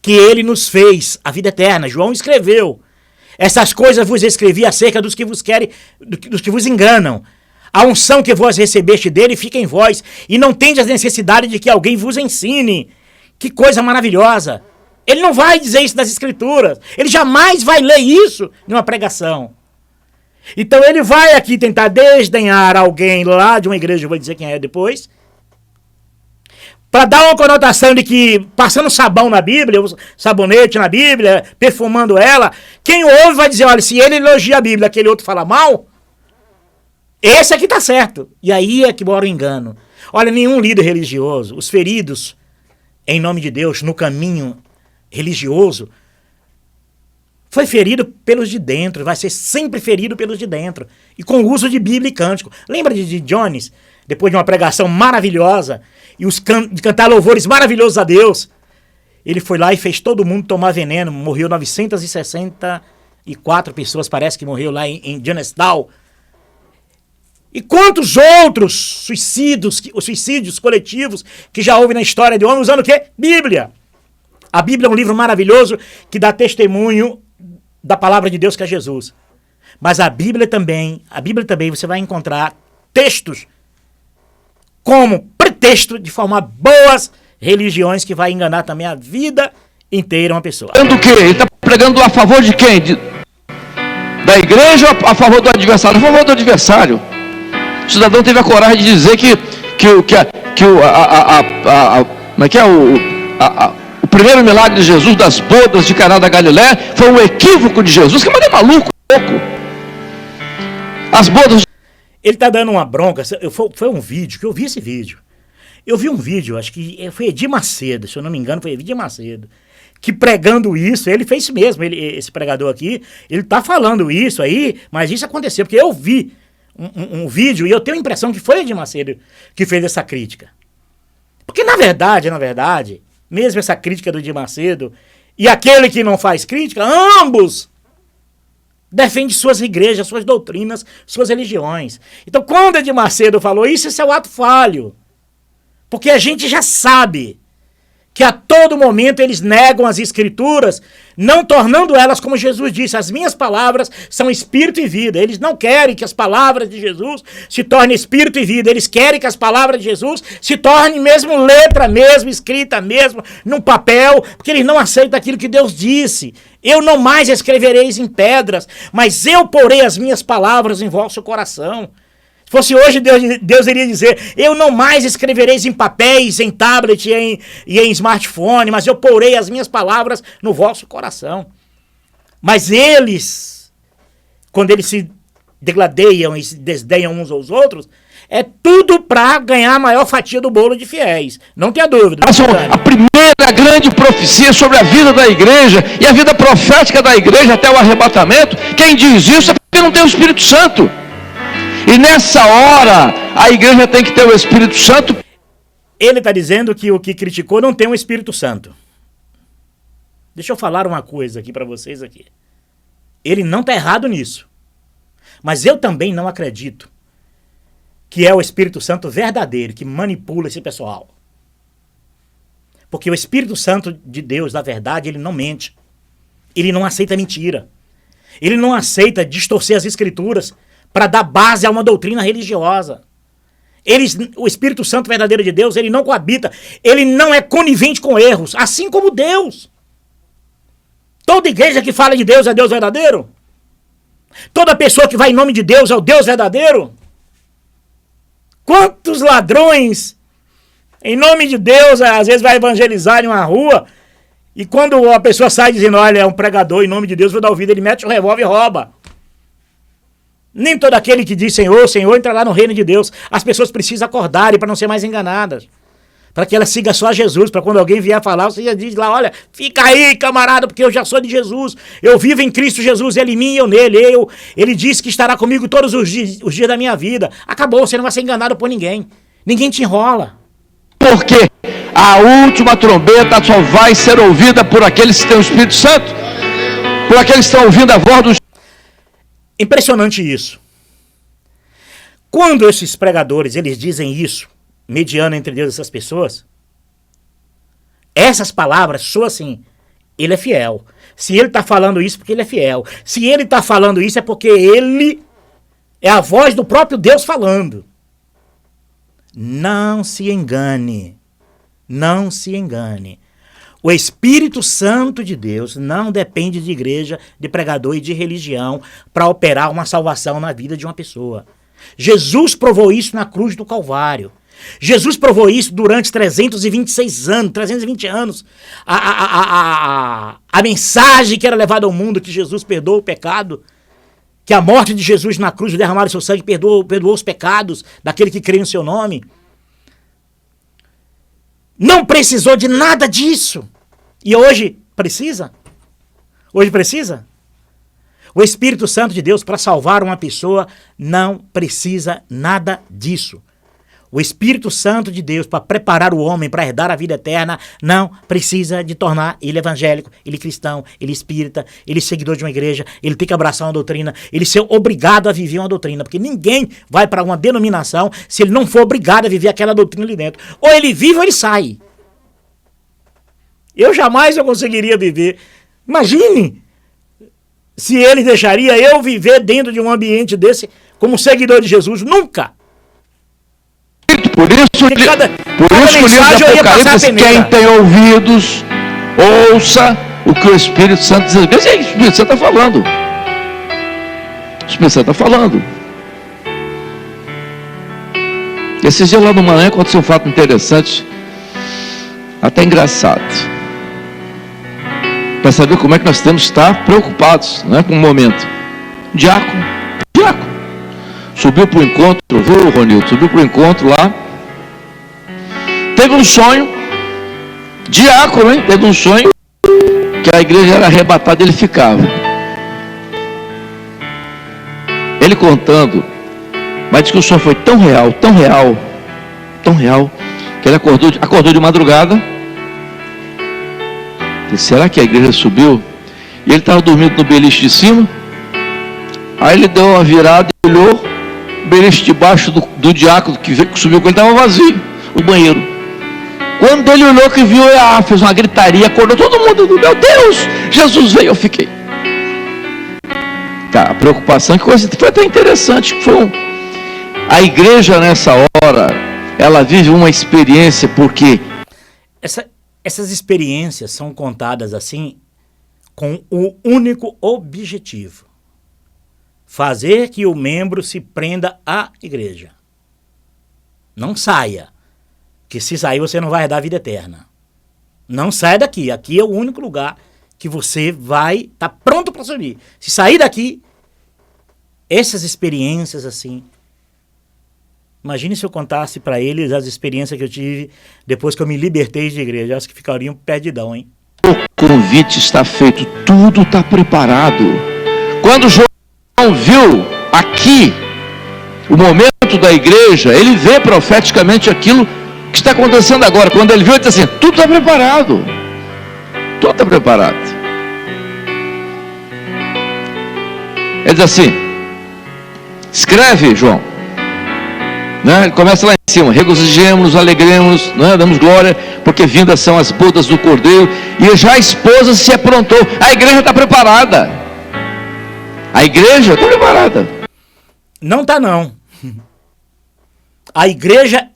que ele nos fez, a vida eterna. João escreveu: essas coisas vos escrevi acerca dos que vos querem, dos que vos enganam. A unção que vós recebeste dele fica em vós, e não tendes a necessidade de que alguém vos ensine. Que coisa maravilhosa! Ele não vai dizer isso nas Escrituras. Ele jamais vai ler isso numa pregação. Então ele vai aqui tentar desdenhar alguém lá de uma igreja, eu vou dizer quem é depois, para dar uma conotação de que, passando sabão na Bíblia, sabonete na Bíblia, perfumando ela, quem ouve vai dizer: olha, se ele elogia a Bíblia, aquele outro fala mal, Esse aqui está certo. E aí é que mora o engano. Olha, nenhum líder religioso, os feridos em nome de Deus no caminho religioso, foi ferido pelos de dentro, vai ser sempre ferido pelos de dentro. E com o uso de Bíblia e cântico. Lembra de Jones, depois de uma pregação maravilhosa, e de cantar louvores maravilhosos a Deus, ele foi lá e fez todo mundo tomar veneno, morreu 964 pessoas, parece que morreu lá em Jonestown. E quantos outros suicídios coletivos que já houve na história de homem usando o quê? Bíblia. A Bíblia é um livro maravilhoso que dá testemunho da palavra de Deus, que é Jesus. Mas a Bíblia também você vai encontrar textos como pretexto de formar boas religiões que vai enganar também a vida inteira uma pessoa. Pregando o quê? Ele está pregando a favor de quem? Da igreja ou a favor do adversário? A favor do adversário. O cidadão teve a coragem de dizer o primeiro milagre de Jesus das bodas de Caná da Galileia foi um equívoco de Jesus. Que mané maluco, louco. As bodas... Ele está dando uma bronca. Foi um vídeo, que eu vi esse vídeo. Eu vi um vídeo, acho que foi Edir Macedo, se eu não me engano, foi Edir Macedo, que pregando isso, ele fez isso mesmo, esse pregador aqui, ele está falando isso aí, mas isso aconteceu, porque eu vi um vídeo e eu tenho a impressão que foi Edir Macedo que fez essa crítica. Porque na verdade, mesmo essa crítica do Edir Macedo e aquele que não faz crítica, ambos defendem suas igrejas, suas doutrinas, suas religiões. Então quando Edir Macedo falou isso, esse é o ato falho. Porque a gente já sabe que a todo momento eles negam as escrituras, não tornando elas como Jesus disse, as minhas palavras são espírito e vida. Eles não querem que as palavras de Jesus se tornem espírito e vida, eles querem que as palavras de Jesus se tornem mesmo letra, mesmo escrita, mesmo num papel, porque eles não aceitam aquilo que Deus disse. Eu não mais escrevereis em pedras, mas eu porei as minhas palavras em vosso coração. Se fosse hoje, Deus iria dizer, eu não mais escrevereis em papéis, em tablet e em smartphone, mas eu porei as minhas palavras no vosso coração. Mas eles, quando eles se degladeiam e se desdenham uns aos outros, é tudo para ganhar a maior fatia do bolo de fiéis. Não tenha dúvida. A primeira grande profecia sobre a vida da igreja e a vida profética da igreja até o arrebatamento, quem diz isso é porque não tem o Espírito Santo. E nessa hora, a igreja tem que ter o Espírito Santo. Ele está dizendo que o que criticou não tem o Espírito Santo. Deixa eu falar uma coisa aqui para vocês aqui. Ele não está errado nisso. Mas eu também não acredito que é o Espírito Santo verdadeiro que manipula esse pessoal. Porque o Espírito Santo de Deus, na verdade, ele não mente. Ele não aceita mentira. Ele não aceita distorcer as escrituras para dar base a uma doutrina religiosa. O Espírito Santo verdadeiro de Deus, ele não coabita, ele não é conivente com erros, assim como Deus. Toda igreja que fala de Deus é Deus verdadeiro? Toda pessoa que vai em nome de Deus é o Deus verdadeiro? Quantos ladrões, em nome de Deus, às vezes vai evangelizar em uma rua, e quando a pessoa sai dizendo, olha, é um pregador, em nome de Deus, vou dar ouvido, ele mete o revólver e rouba. Nem todo aquele que diz Senhor, Senhor, entrará no reino de Deus. As pessoas precisam acordar para não ser mais enganadas. Para que elas sigam só a Jesus. Para quando alguém vier falar, você já diz lá, olha, fica aí, camarada, porque eu já sou de Jesus. Eu vivo em Cristo Jesus, ele em mim e eu nele. Ele disse que estará comigo todos os dias da minha vida. Acabou, você não vai ser enganado por ninguém. Ninguém te enrola. Porque a última trombeta só vai ser ouvida por aqueles que têm o Espírito Santo. Por aqueles que estão ouvindo a voz do... Impressionante isso. Quando esses pregadores, eles dizem isso, mediando entre Deus e essas pessoas, essas palavras soam assim, ele é fiel. Se ele está falando isso, porque ele é fiel. Se ele está falando isso, é porque ele é a voz do próprio Deus falando. Não se engane. Não se engane. O Espírito Santo de Deus não depende de igreja, de pregador e de religião para operar uma salvação na vida de uma pessoa. Jesus provou isso na cruz do Calvário. Jesus provou isso durante 320 anos. A mensagem que era levada ao mundo, que Jesus perdoa o pecado, que a morte de Jesus na cruz, o derramar do seu sangue, perdoou os pecados daquele que crê no seu nome. Não precisou de nada disso. E hoje precisa? Hoje precisa? O Espírito Santo de Deus, para salvar uma pessoa, não precisa nada disso. O Espírito Santo de Deus, para preparar o homem para herdar a vida eterna, não precisa de tornar ele evangélico, ele cristão, ele espírita, ele seguidor de uma igreja, ele tem que abraçar uma doutrina, ele ser obrigado a viver uma doutrina, porque ninguém vai para uma denominação se ele não for obrigado a viver aquela doutrina ali dentro. Ou ele vive ou ele sai. Eu jamais conseguiria viver. Imagine se ele deixaria eu viver dentro de um ambiente desse como seguidor de Jesus. Nunca! Por isso o livro de Apocalipse, quem tem ouvidos, ouça o que o Espírito Santo diz. Veja aí, o Espírito Santo está falando. O Espírito Santo está falando. Esses dias lá no Maranhão aconteceu um fato interessante, até engraçado. Para saber como é que nós temos que estar preocupados, não é, com o momento. Diácono. Subiu para o encontro, viu, Ronildo? Subiu para o encontro lá. Teve um sonho, diácono, hein? Teve um sonho que a igreja era arrebatada e ele ficava. Ele contando, mas diz que o sonho foi tão real, que ele acordou de madrugada. Disse, será que a igreja subiu? E ele estava dormindo no beliche de cima. Aí ele deu uma virada e olhou. O beliche de baixo do diácono que subiu com ele estava vazio, o banheiro. Quando ele olhou que viu, fez uma gritaria, acordou todo mundo. Meu Deus, Jesus veio, eu fiquei. Tá, a preocupação, que coisa, foi até interessante. A igreja nessa hora, ela vive uma experiência, porque... Essas experiências são contadas assim, com o único objetivo: fazer que o membro se prenda à igreja. Não saia, que se sair você não vai herdar a vida eterna. Não saia daqui, aqui é o único lugar que você vai estar pronto para subir. Se sair daqui, essas experiências assim... Imagine se eu contasse para eles as experiências que eu tive depois que eu me libertei de igreja. Acho que ficariam perdidão, hein? O convite está feito, tudo está preparado. Quando João viu aqui o momento da igreja, ele vê profeticamente aquilo que está acontecendo agora. Quando ele viu, ele disse assim, tudo está preparado. Tudo está preparado. Ele diz assim, escreve, João. Né? Ele começa lá em cima, regozijemos-nos, alegremos, né? Damos glória, porque vindas são as bodas do Cordeiro, e já a esposa se aprontou. A igreja está preparada. A igreja está preparada. Não está não. A igreja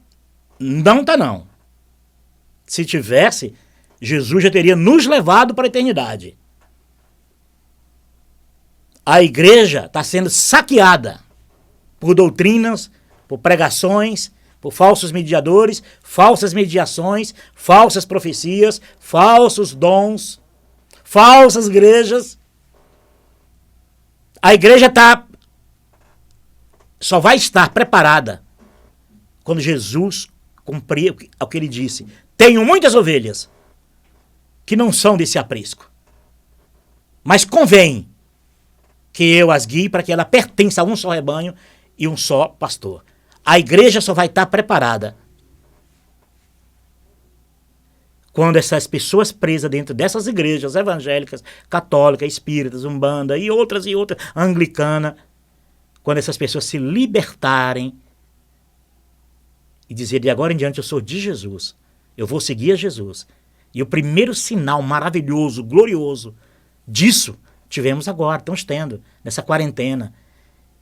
não está não. Se tivesse, Jesus já teria nos levado para a eternidade. A igreja está sendo saqueada por doutrinas, por pregações, por falsos mediadores, falsas mediações, falsas profecias, falsos dons, falsas igrejas. A igreja só vai estar preparada quando Jesus cumprir o que ele disse. Tenho muitas ovelhas que não são desse aprisco, mas convém que eu as guie para que ela pertença a um só rebanho e um só pastor. A igreja só vai estar preparada quando essas pessoas presas dentro dessas igrejas evangélicas, católicas, espíritas, umbanda e outras, anglicana, quando essas pessoas se libertarem e dizer, de agora em diante eu sou de Jesus, eu vou seguir a Jesus. E o primeiro sinal maravilhoso, glorioso disso, tivemos agora, estamos tendo, nessa quarentena,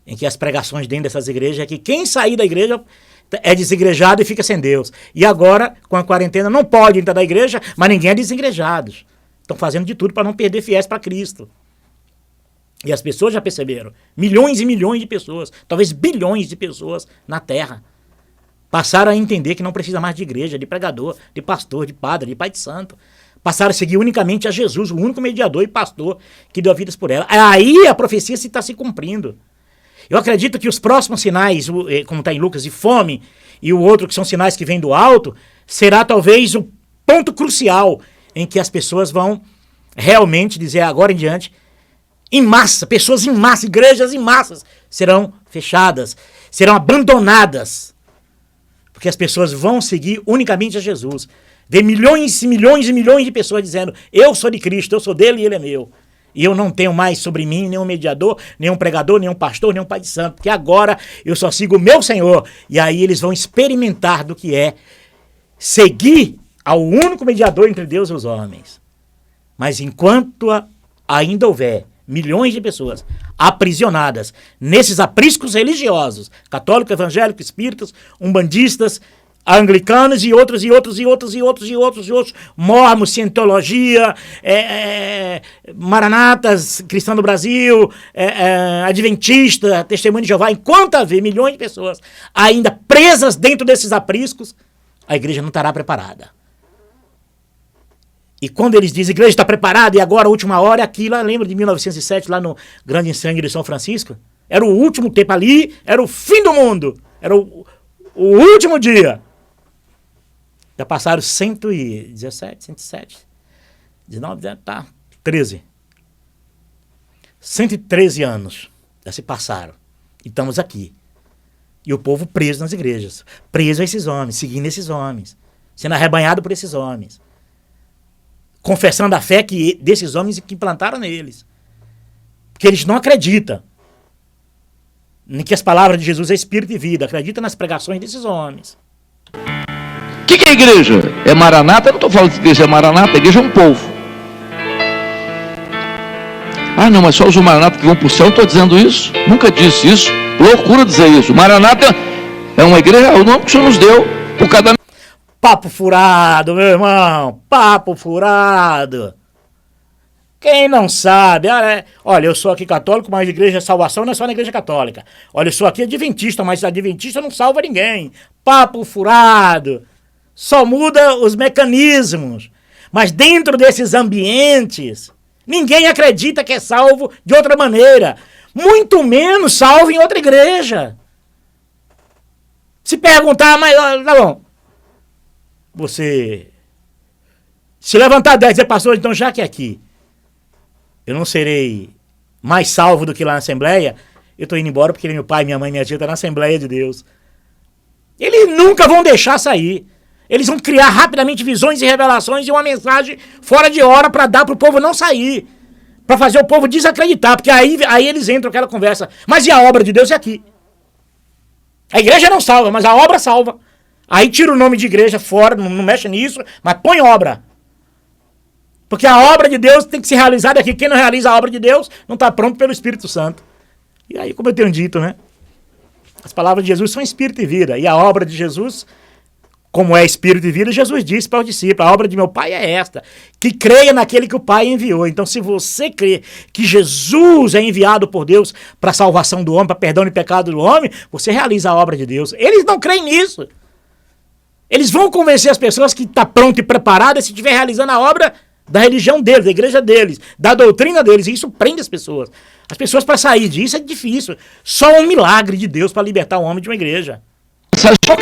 em que as pregações dentro dessas igrejas é que quem sair da igreja é desigrejado e fica sem Deus. E agora, com a quarentena, não pode entrar da igreja, mas ninguém é desigrejado. Estão fazendo de tudo para não perder fiéis para Cristo. E as pessoas já perceberam. Milhões e milhões de pessoas, talvez bilhões de pessoas na Terra, passaram a entender que não precisa mais de igreja, de pregador, de pastor, de padre, de pai de santo, Passaram a seguir unicamente a Jesus, o único mediador e pastor que deu vidas por ela. Aí a profecia está se cumprindo. Eu acredito que os próximos sinais, como está em Lucas, de fome, e o outro que são sinais que vêm do alto, será talvez o ponto crucial em que as pessoas vão realmente dizer agora em diante, em massa, pessoas em massa, igrejas em massas, serão fechadas, serão abandonadas, porque as pessoas vão seguir unicamente a Jesus. Vê milhões e milhões e milhões de pessoas dizendo, eu sou de Cristo, eu sou dele e ele é meu. E eu não tenho mais sobre mim nenhum mediador, nenhum pregador, nenhum pastor, nenhum pai de santo, porque agora eu só sigo o meu Senhor. E aí eles vão experimentar do que é seguir ao único mediador entre Deus e os homens. Mas enquanto ainda houver milhões de pessoas aprisionadas nesses apriscos religiosos, católicos, evangélicos, espíritas, umbandistas, anglicanos e outros, mormons, cientologia, maranatas, cristão do Brasil, adventista, testemunho de Jeová, enquanto haver milhões de pessoas ainda presas dentro desses apriscos, a igreja não estará preparada. E quando eles dizem, a igreja está preparada, e agora a última hora é aquilo, lembra de 1907, lá no Grande Incêndio de São Francisco? Era o último tempo ali, era o fim do mundo, era o último dia. Já passaram 117, 107, 19, tá, 13. 113 anos já se passaram. E estamos aqui. E o povo preso nas igrejas. Preso a esses homens, seguindo esses homens. Sendo arrebanhado por esses homens. Confessando a fé desses homens que implantaram neles. Porque eles não acreditam em que as palavras de Jesus é espírito e vida. Acreditam nas pregações desses homens. O que é a igreja? É Maranata? Eu não estou falando que a igreja é Maranata, a igreja é um povo. Ah, não, mas só os Maranata que vão para o céu, não estou dizendo isso. Nunca disse isso. Loucura dizer isso. Maranata é uma igreja, é o nome que o Senhor nos deu por cada... Papo furado, meu irmão. Papo furado. Quem não sabe, olha, eu sou aqui católico, mas a igreja de salvação não é só na igreja católica. Olha, eu sou aqui adventista, mas adventista não salva ninguém. Papo furado. Só muda os mecanismos. Mas dentro desses ambientes, ninguém acredita que é salvo de outra maneira. Muito menos salvo em outra igreja. Se perguntar, mas tá bom. Você se levantar 10 e dizer, pastor, então já que aqui eu não serei mais salvo do que lá na Assembleia, eu estou indo embora porque meu pai, minha mãe, minha tia estão na Assembleia de Deus. Eles nunca vão deixar sair. Eles vão criar rapidamente visões e revelações e uma mensagem fora de hora para dar para o povo não sair. Para fazer o povo desacreditar, porque aí eles entram naquela conversa. Mas e a obra de Deus é aqui? A igreja não salva, mas a obra salva. Aí tira o nome de igreja fora, não mexe nisso, mas põe obra. Porque a obra de Deus tem que ser realizada aqui. Quem não realiza a obra de Deus não está pronto pelo Espírito Santo. E aí, como eu tenho dito, né? As palavras de Jesus são espírito e vida. E a obra de Jesus, como é espírito e vida, Jesus disse para os discípulos, a obra de meu Pai é esta, que creia naquele que o Pai enviou. Então, se você crê que Jesus é enviado por Deus para a salvação do homem, para perdão de pecado do homem, você realiza a obra de Deus. Eles não creem nisso. Eles vão convencer as pessoas que está pronto e preparado se estiver realizando a obra da religião deles, da igreja deles, da doutrina deles. E isso prende as pessoas. As pessoas, para sair disso, é difícil. Só um milagre de Deus para libertar o homem de uma igreja.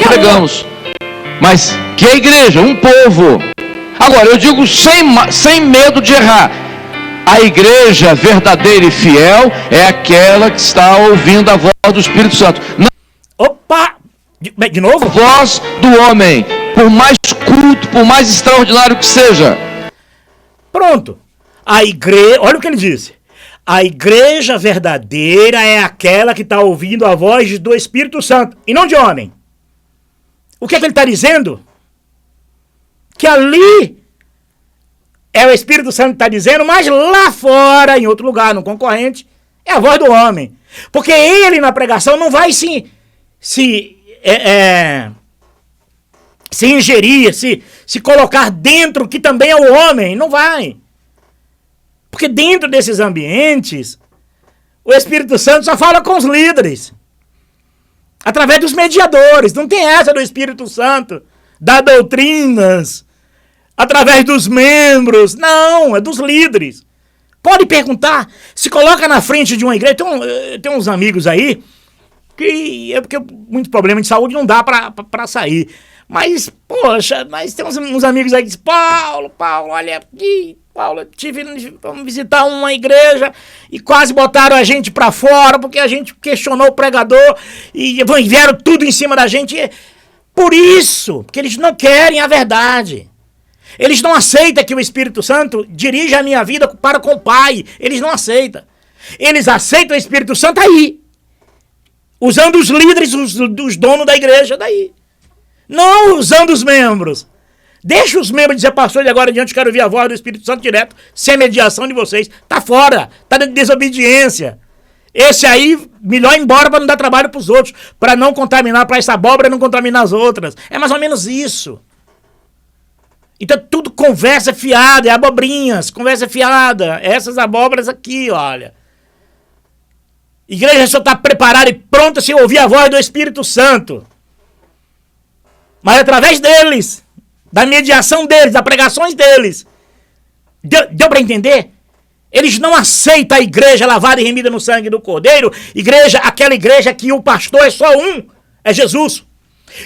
Pregamos. Mas que é igreja? Um povo. Agora, eu digo sem medo de errar. A igreja verdadeira e fiel é aquela que está ouvindo a voz do Espírito Santo. Não. Opa! De novo? A voz do homem, por mais culto, por mais extraordinário que seja. Pronto. A igreja, olha o que ele disse. A igreja verdadeira é aquela que está ouvindo a voz do Espírito Santo, e não de homem. O que é que ele está dizendo? Que ali é o Espírito Santo que está dizendo, mas lá fora, em outro lugar, no concorrente, é a voz do homem. Porque ele na pregação não vai se ingerir, se colocar dentro que também é o homem. Não vai. Porque dentro desses ambientes, o Espírito Santo só fala com os líderes. Através dos mediadores. Não tem essa do Espírito Santo dar doutrinas através dos membros. Não, é dos líderes. Pode perguntar. Se coloca na frente de uma igreja. Tem uns amigos aí que porque muito problema de saúde não dá pra sair. Mas, poxa, mas tem uns amigos aí que dizem, Paulo, olha aqui, Paulo, vamos visitar uma igreja e quase botaram a gente pra fora porque a gente questionou o pregador e vieram tudo em cima da gente. Por isso, porque eles não querem a verdade. Eles não aceitam que o Espírito Santo dirija a minha vida para com o Pai. Eles não aceitam. Eles aceitam o Espírito Santo aí. Usando os líderes, os donos da igreja daí. Não usando os membros. Deixa os membros dizer, pastor, de agora em diante quero ouvir a voz do Espírito Santo direto, sem mediação de vocês. Tá fora. Tá de desobediência. Esse aí, melhor ir embora para não dar trabalho para os outros. Para não contaminar, para essa abóbora não contaminar as outras. É mais ou menos isso. Então tudo conversa fiada, é abobrinhas, conversa fiada. Essas abóboras aqui, olha. Igreja só está preparada e pronta se ouvir a voz do Espírito Santo. Mas através deles, da mediação deles, das pregações deles. Deu para entender? Eles não aceitam a igreja lavada e remida no sangue do Cordeiro. Aquela igreja que o pastor é só um, é Jesus.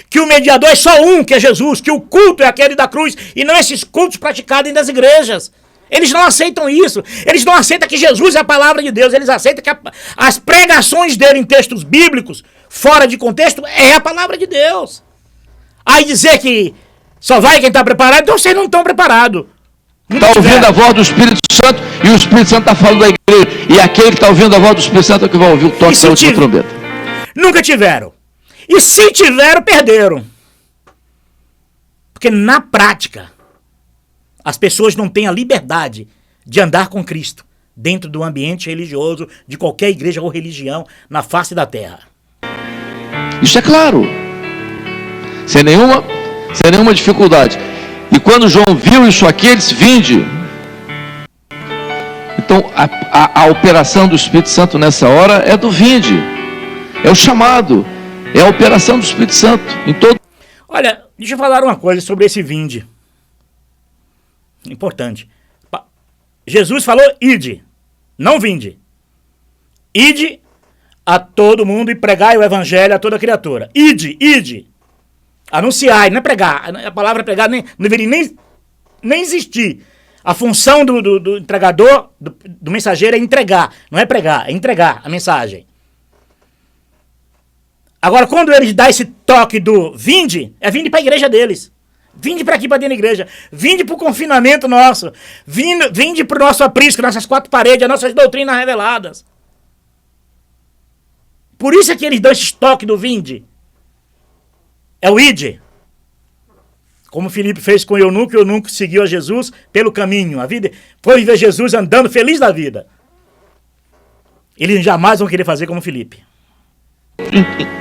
Que o mediador é só um, que é Jesus. Que o culto é aquele da cruz e não esses cultos praticados dentro das igrejas. Eles não aceitam isso. Eles não aceitam que Jesus é a palavra de Deus. Eles aceitam que as pregações dele em textos bíblicos, fora de contexto, é a palavra de Deus. Aí dizer que só vai quem está preparado, então vocês não estão preparados. Está ouvindo a voz do Espírito Santo e o Espírito Santo está falando da igreja. E aquele que está ouvindo a voz do Espírito Santo é que vai ouvir o toque da última trombeta. Nunca tiveram. E se tiveram, perderam. Porque na prática, as pessoas não têm a liberdade de andar com Cristo dentro do ambiente religioso de qualquer igreja ou religião na face da terra. Isso é claro. Sem nenhuma dificuldade. E quando João viu isso aqui, ele disse, vinde. Então, a operação do Espírito Santo nessa hora é do vinde. É o chamado. É a operação do Espírito Santo. Olha, deixa eu falar uma coisa sobre esse vinde. Importante. Jesus falou, ide. Não vinde. Ide a todo mundo e pregai o evangelho a toda criatura. Ide. Anunciar, não é pregar. A palavra pregar não deveria nem existir. A função do entregador, do mensageiro é entregar. Não é pregar, é entregar a mensagem. Agora, quando eles dão esse toque do vinde, é vinde para a igreja deles. Vinde para aqui, para dentro da igreja. Vinde para o confinamento nosso. Vinde para o nosso aprisco, nossas quatro paredes, as nossas doutrinas reveladas. Por isso é que eles dão esse toque do vinde. É o ide. Como Filipe fez com o eunuco seguiu a Jesus pelo caminho. A vida foi ver Jesus andando feliz da vida. Eles jamais vão querer fazer como Filipe.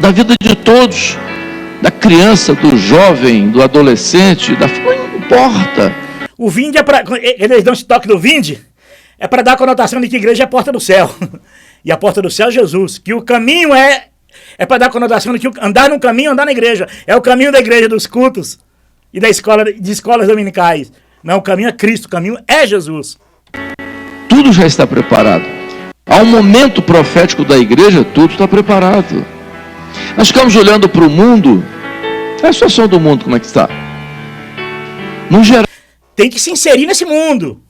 Da vida de todos, da criança, do jovem, do adolescente, não importa. O vinde é para... Eles dão esse toque do vinde, é para dar a conotação de que a igreja é a porta do céu. E a porta do céu é Jesus. Que o caminho é para dar a conotação de que andar no caminho, andar na igreja. É o caminho da igreja, dos cultos e de escolas dominicais. Não, o caminho é Cristo, o caminho é Jesus. Tudo já está preparado. Há um momento profético da igreja, tudo está preparado. Nós ficamos olhando para o mundo. É a situação do mundo, como é que está? No geral. Tem que se inserir nesse mundo.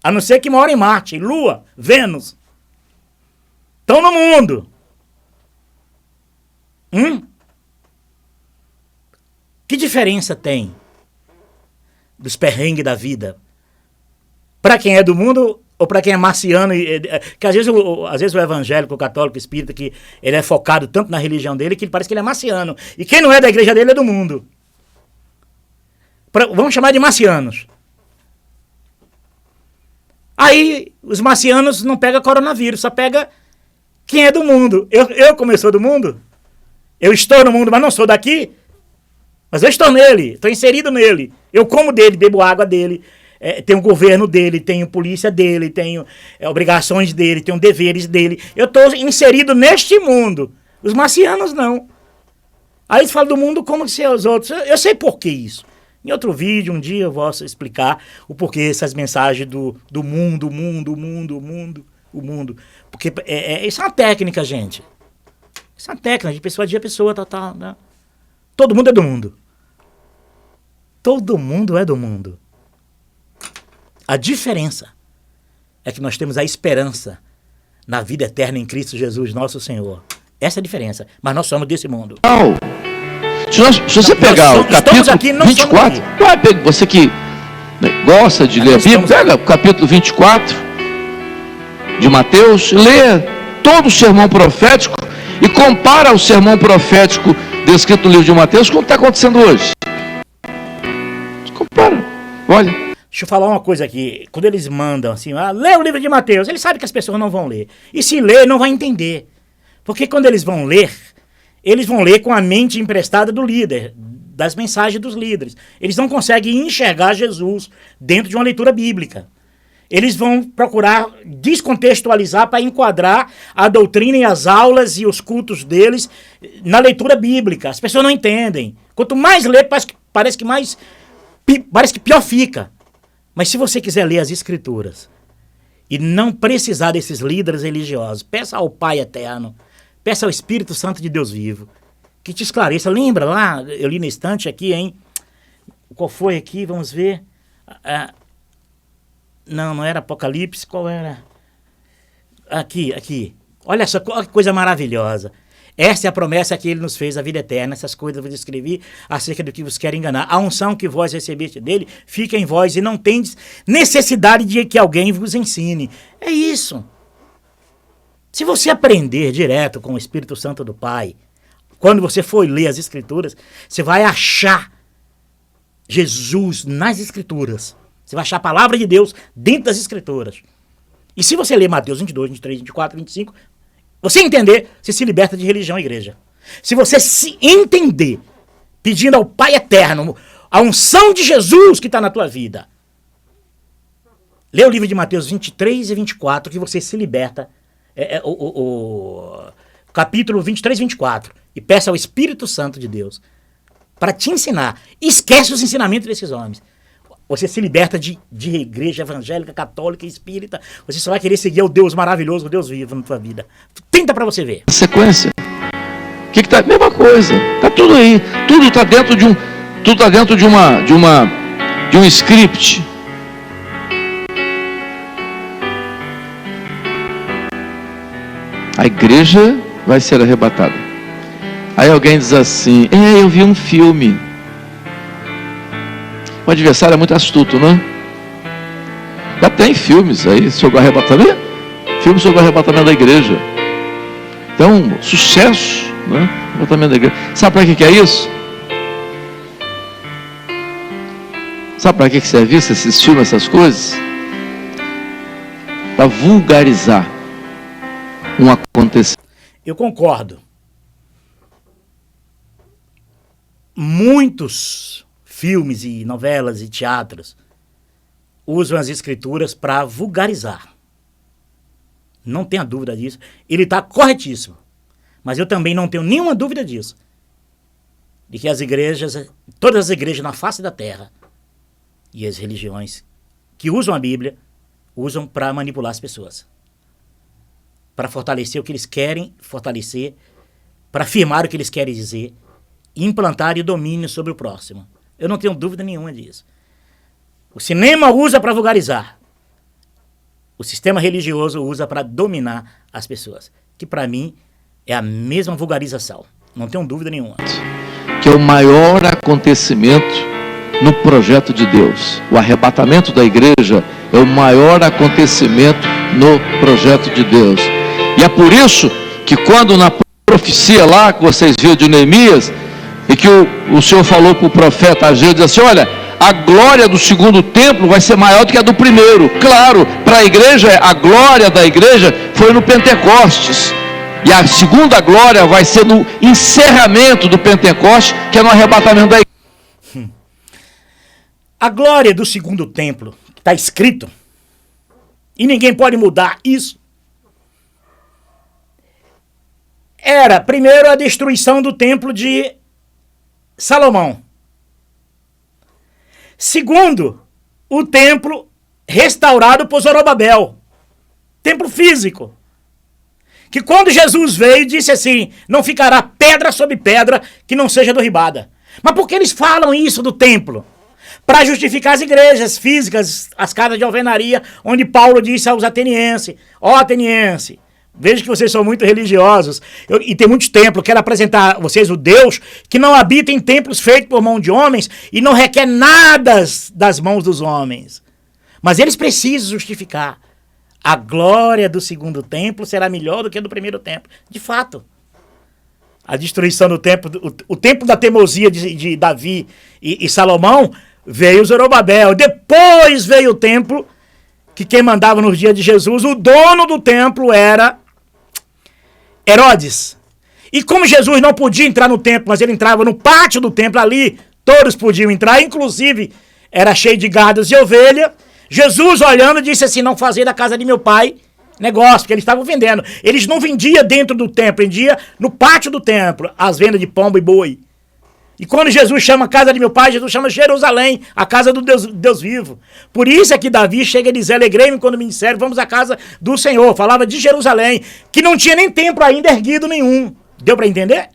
A não ser que mora em Marte, Lua, Vênus. Estão no mundo. Que diferença tem dos perrengues da vida para quem é do mundo ou para quem é marciano? Que às vezes o evangélico, o católico, o espírita, que ele é focado tanto na religião dele que ele parece que ele é marciano. E quem não é da igreja dele é do mundo. Vamos chamar de marcianos. Aí os marcianos não pegam coronavírus, só pega quem é do mundo. Eu como eu sou do mundo, eu estou no mundo, mas não sou daqui. Mas eu estou nele, estou inserido nele. Eu como dele, bebo água dele. Tenho o governo dele, tenho polícia dele, tenho obrigações dele, tenho deveres dele. Eu estou inserido neste mundo. Os marcianos não. Aí eles falam do mundo como se os outros. Eu sei por que isso. Em outro vídeo, um dia eu vou explicar o porquê essas mensagens do mundo. Porque isso é uma técnica, gente. Isso é uma técnica de persuadir a pessoa, tal, né? Todo mundo é do mundo. Todo mundo é do mundo. A diferença é que nós temos a esperança na vida eterna em Cristo Jesus, nosso Senhor. Essa é a diferença. Mas nós somos desse mundo. Não. Se você pegar o capítulo aqui, 24, você que gosta de ler a Bíblia, pega o capítulo 24 de Mateus, lê todo o sermão profético e compara o sermão profético descrito no livro de Mateus com o que está acontecendo hoje. Compara, olha. Deixa eu falar uma coisa aqui. Quando eles mandam assim, lê o livro de Mateus, eles sabem que as pessoas não vão ler. E se ler, não vai entender. Porque quando eles vão ler com a mente emprestada do líder, das mensagens dos líderes. Eles não conseguem enxergar Jesus dentro de uma leitura bíblica. Eles vão procurar descontextualizar para enquadrar a doutrina e as aulas e os cultos deles na leitura bíblica. As pessoas não entendem. Quanto mais lê, parece que pior fica. Mas se você quiser ler as Escrituras e não precisar desses líderes religiosos, peça ao Pai Eterno, peça ao Espírito Santo de Deus vivo, que te esclareça. Lembra lá, eu li na estante aqui, hein? Qual foi aqui? Vamos ver. Não era Apocalipse, qual era? Aqui. Olha só, que coisa maravilhosa. Essa é a promessa que ele nos fez, a vida eterna. Essas coisas eu vos escrevi acerca do que vos quer enganar. A unção que vós recebeste dele fica em vós e não tendes necessidade de que alguém vos ensine. É isso. Se você aprender direto com o Espírito Santo do Pai, quando você for ler as Escrituras, você vai achar Jesus nas Escrituras. Você vai achar a palavra de Deus dentro das Escrituras. E se você ler Mateus 22, 23, 24, 25, você entender, você se liberta de religião e igreja. Se você se entender, pedindo ao Pai Eterno, a unção de Jesus que está na tua vida, lê o livro de Mateus 23 e 24, que você se liberta, o capítulo 23 e 24, e peça ao Espírito Santo de Deus para te ensinar. Esquece os ensinamentos desses homens. Você se liberta de igreja evangélica, católica, espírita. Você só vai querer seguir o Deus maravilhoso, o Deus vivo na tua vida. Tenta pra você ver. Sequência. O que tá? Mesma coisa. Tá tudo aí. Tudo tá dentro de um script. A igreja vai ser arrebatada. Aí alguém diz assim: eu vi um filme. O adversário é muito astuto, né? Já tem filmes aí sobre o arrebatamento. Filmes sobre o arrebatamento da igreja. Então, sucesso, né? Arrebatamento da igreja. Sabe para que é isso? Sabe para que serve isso, esses filmes, essas coisas? Para vulgarizar um acontecimento. Eu concordo. Muitos filmes e novelas e teatros usam as Escrituras para vulgarizar. Não tenha dúvida disso. Ele está corretíssimo. Mas eu também não tenho nenhuma dúvida disso. De que as igrejas, todas as igrejas na face da terra e as religiões que usam a Bíblia, usam para manipular as pessoas. Para fortalecer o que eles querem fortalecer, para afirmar o que eles querem dizer, e implantar o domínio sobre o próximo. Eu não tenho dúvida nenhuma disso. O cinema usa para vulgarizar. O sistema religioso usa para dominar as pessoas. Que para mim é a mesma vulgarização. Não tenho dúvida nenhuma. Que é o maior acontecimento no projeto de Deus. O arrebatamento da igreja é o maior acontecimento no projeto de Deus. E é por isso que quando na profecia lá que vocês viram de Neemias, e que o Senhor falou para o profeta Ageu, diz assim: olha, a glória do segundo templo vai ser maior do que a do primeiro. Claro, para a igreja, a glória da igreja foi no Pentecostes. E a segunda glória vai ser no encerramento do Pentecostes, que é no arrebatamento da igreja. A glória do segundo templo, que está escrito, e ninguém pode mudar isso, era primeiro a destruição do templo de Salomão. Segundo, o templo restaurado por Zorobabel. Templo físico. Que quando Jesus veio, disse assim, não ficará pedra sobre pedra que não seja derribada. Mas por que eles falam isso do templo? Para justificar as igrejas físicas, as casas de alvenaria, onde Paulo disse aos atenienses, ó ateniense, vejo que vocês são muito religiosos e tem muitos templos, quero apresentar a vocês o Deus que não habita em templos feitos por mão de homens e não requer nada das mãos dos homens. Mas eles precisam justificar. A glória do segundo templo será melhor do que a do primeiro templo. De fato. A destruição do templo, o templo da teimosia de Davi e Salomão, veio Zorobabel. Depois veio o templo, que quem mandava nos dias de Jesus, o dono do templo era Herodes. E como Jesus não podia entrar no templo, mas ele entrava no pátio do templo ali, todos podiam entrar, inclusive era cheio de gados e ovelha. Jesus olhando disse assim, não fazer da casa de meu pai negócio, porque eles estavam vendendo. Eles não vendiam dentro do templo, vendiam no pátio do templo, as vendas de pombo e boi. E quando Jesus chama a casa de meu pai, Jesus chama Jerusalém, a casa do Deus vivo. Por isso é que Davi chega a dizer, alegrei-me quando me disseram, vamos à casa do Senhor. Falava de Jerusalém, que não tinha nem templo ainda erguido nenhum. Deu para entender?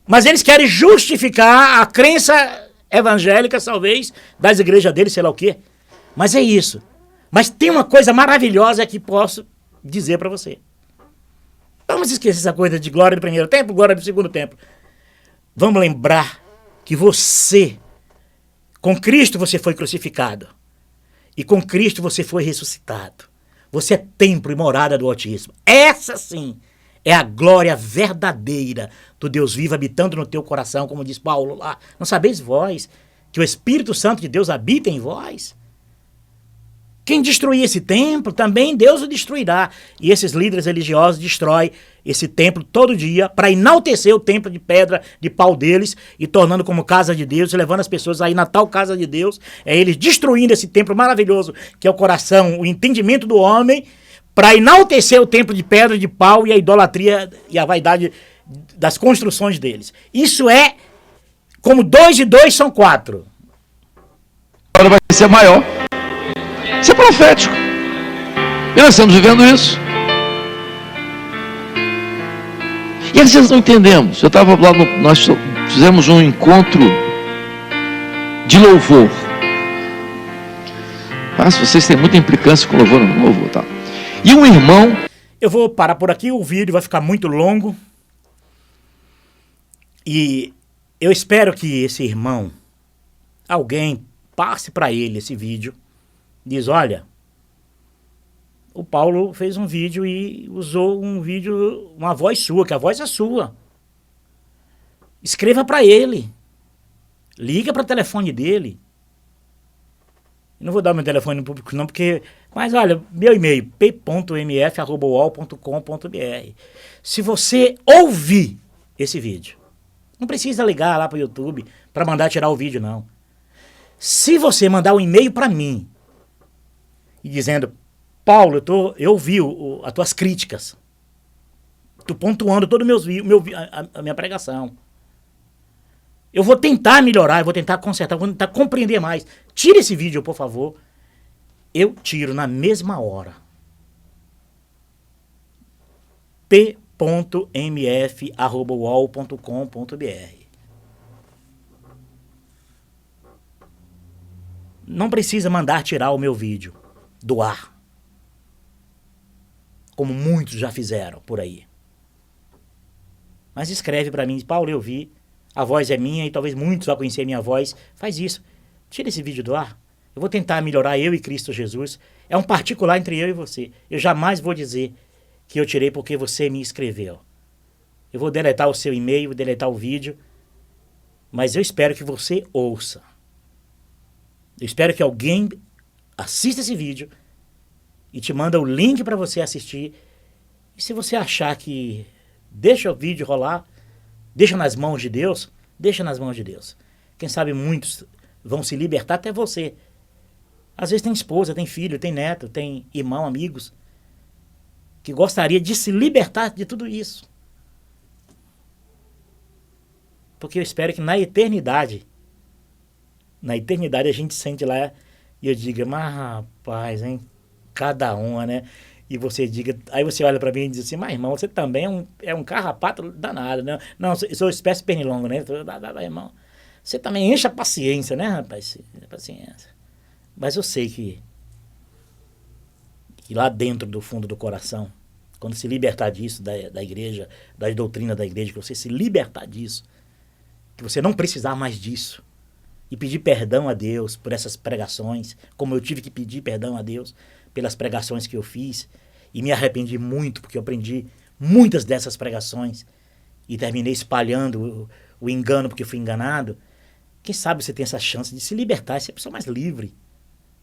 Mas eles querem justificar a crença evangélica, talvez, das igrejas deles, sei lá o quê. Mas é isso. Mas tem uma coisa maravilhosa que posso dizer para você. Vamos esquecer essa coisa de glória do primeiro templo, glória do segundo templo. Vamos lembrar que você, com Cristo você foi crucificado. E com Cristo você foi ressuscitado. Você é templo e morada do Altíssimo. Essa sim é a glória verdadeira do Deus vivo habitando no teu coração, como diz Paulo lá. Não sabeis vós que o Espírito Santo de Deus habita em vós? Quem destruir esse templo, também Deus o destruirá. E esses líderes religiosos destroem esse templo todo dia para enaltecer o templo de pedra, de pau deles e tornando como casa de Deus, e levando as pessoas aí na tal casa de Deus. É eles destruindo esse templo maravilhoso que é o coração, o entendimento do homem, para enaltecer o templo de pedra, de pau e a idolatria e a vaidade das construções deles. Isso é como 2 e 2 são 4. Agora vai ser maior. Isso é profético. E nós estamos vivendo isso. E às vezes não entendemos. Eu estava lá, nós fizemos um encontro de louvor. Mas vocês têm muita implicância com louvor, não louvor, tá? E um irmão... Eu vou parar por aqui, o vídeo vai ficar muito longo. E eu espero que esse irmão, alguém passe para ele esse vídeo. Diz, olha, o Paulo fez um vídeo e usou um vídeo, uma voz sua, que a voz é sua. Escreva para ele. Liga para o telefone dele. Eu não vou dar meu telefone no público não, porque... Mas olha, meu e-mail, p.mf@uol.com.br. Se você ouvir esse vídeo, não precisa ligar lá para o YouTube para mandar tirar o vídeo, não. Se você mandar um e-mail para mim, e dizendo, Paulo, eu ouvi as tuas críticas, tô pontuando todo a minha pregação. Eu vou tentar melhorar, eu vou tentar consertar, eu vou tentar compreender mais. Tira esse vídeo, por favor. Eu tiro na mesma hora. p.mf@uol.com.br. Não precisa mandar tirar o meu vídeo do ar, como muitos já fizeram por aí. Mas escreve para mim, Paulo, eu vi, a voz é minha e talvez muitos vão conhecer a minha voz. Faz isso, tira esse vídeo do ar. Eu vou tentar melhorar eu e Cristo Jesus. É um particular entre eu e você. Eu jamais vou dizer que eu tirei porque você me escreveu. Eu vou deletar o seu e-mail, vou deletar o vídeo, mas eu espero que você ouça. Eu espero que alguém assista esse vídeo e te manda o link para você assistir. E se você achar que deixa o vídeo rolar, deixa nas mãos de Deus, deixa nas mãos de Deus. Quem sabe muitos vão se libertar, até você. Às vezes tem esposa, tem filho, tem neto, tem irmão, amigos, que gostaria de se libertar de tudo isso. Porque eu espero que na eternidade na eternidade a gente sente lá e eu digo, mas rapaz, hein? Cada uma, né? E você diga, aí você olha para mim e diz assim, mas irmão, você também é um carrapato danado, né? Não, eu sou espécie pernilongo, né? Irmão, você também enche a paciência, né, rapaz? Paciência. Mas eu sei que lá dentro do fundo do coração, quando se libertar disso, da igreja, das doutrinas da igreja, que você se libertar disso, que você não precisar mais disso, e pedir perdão a Deus por essas pregações, como eu tive que pedir perdão a Deus pelas pregações que eu fiz, e me arrependi muito, porque eu aprendi muitas dessas pregações, e terminei espalhando o engano porque fui enganado. Quem sabe você tem essa chance de se libertar, ser a pessoa mais livre.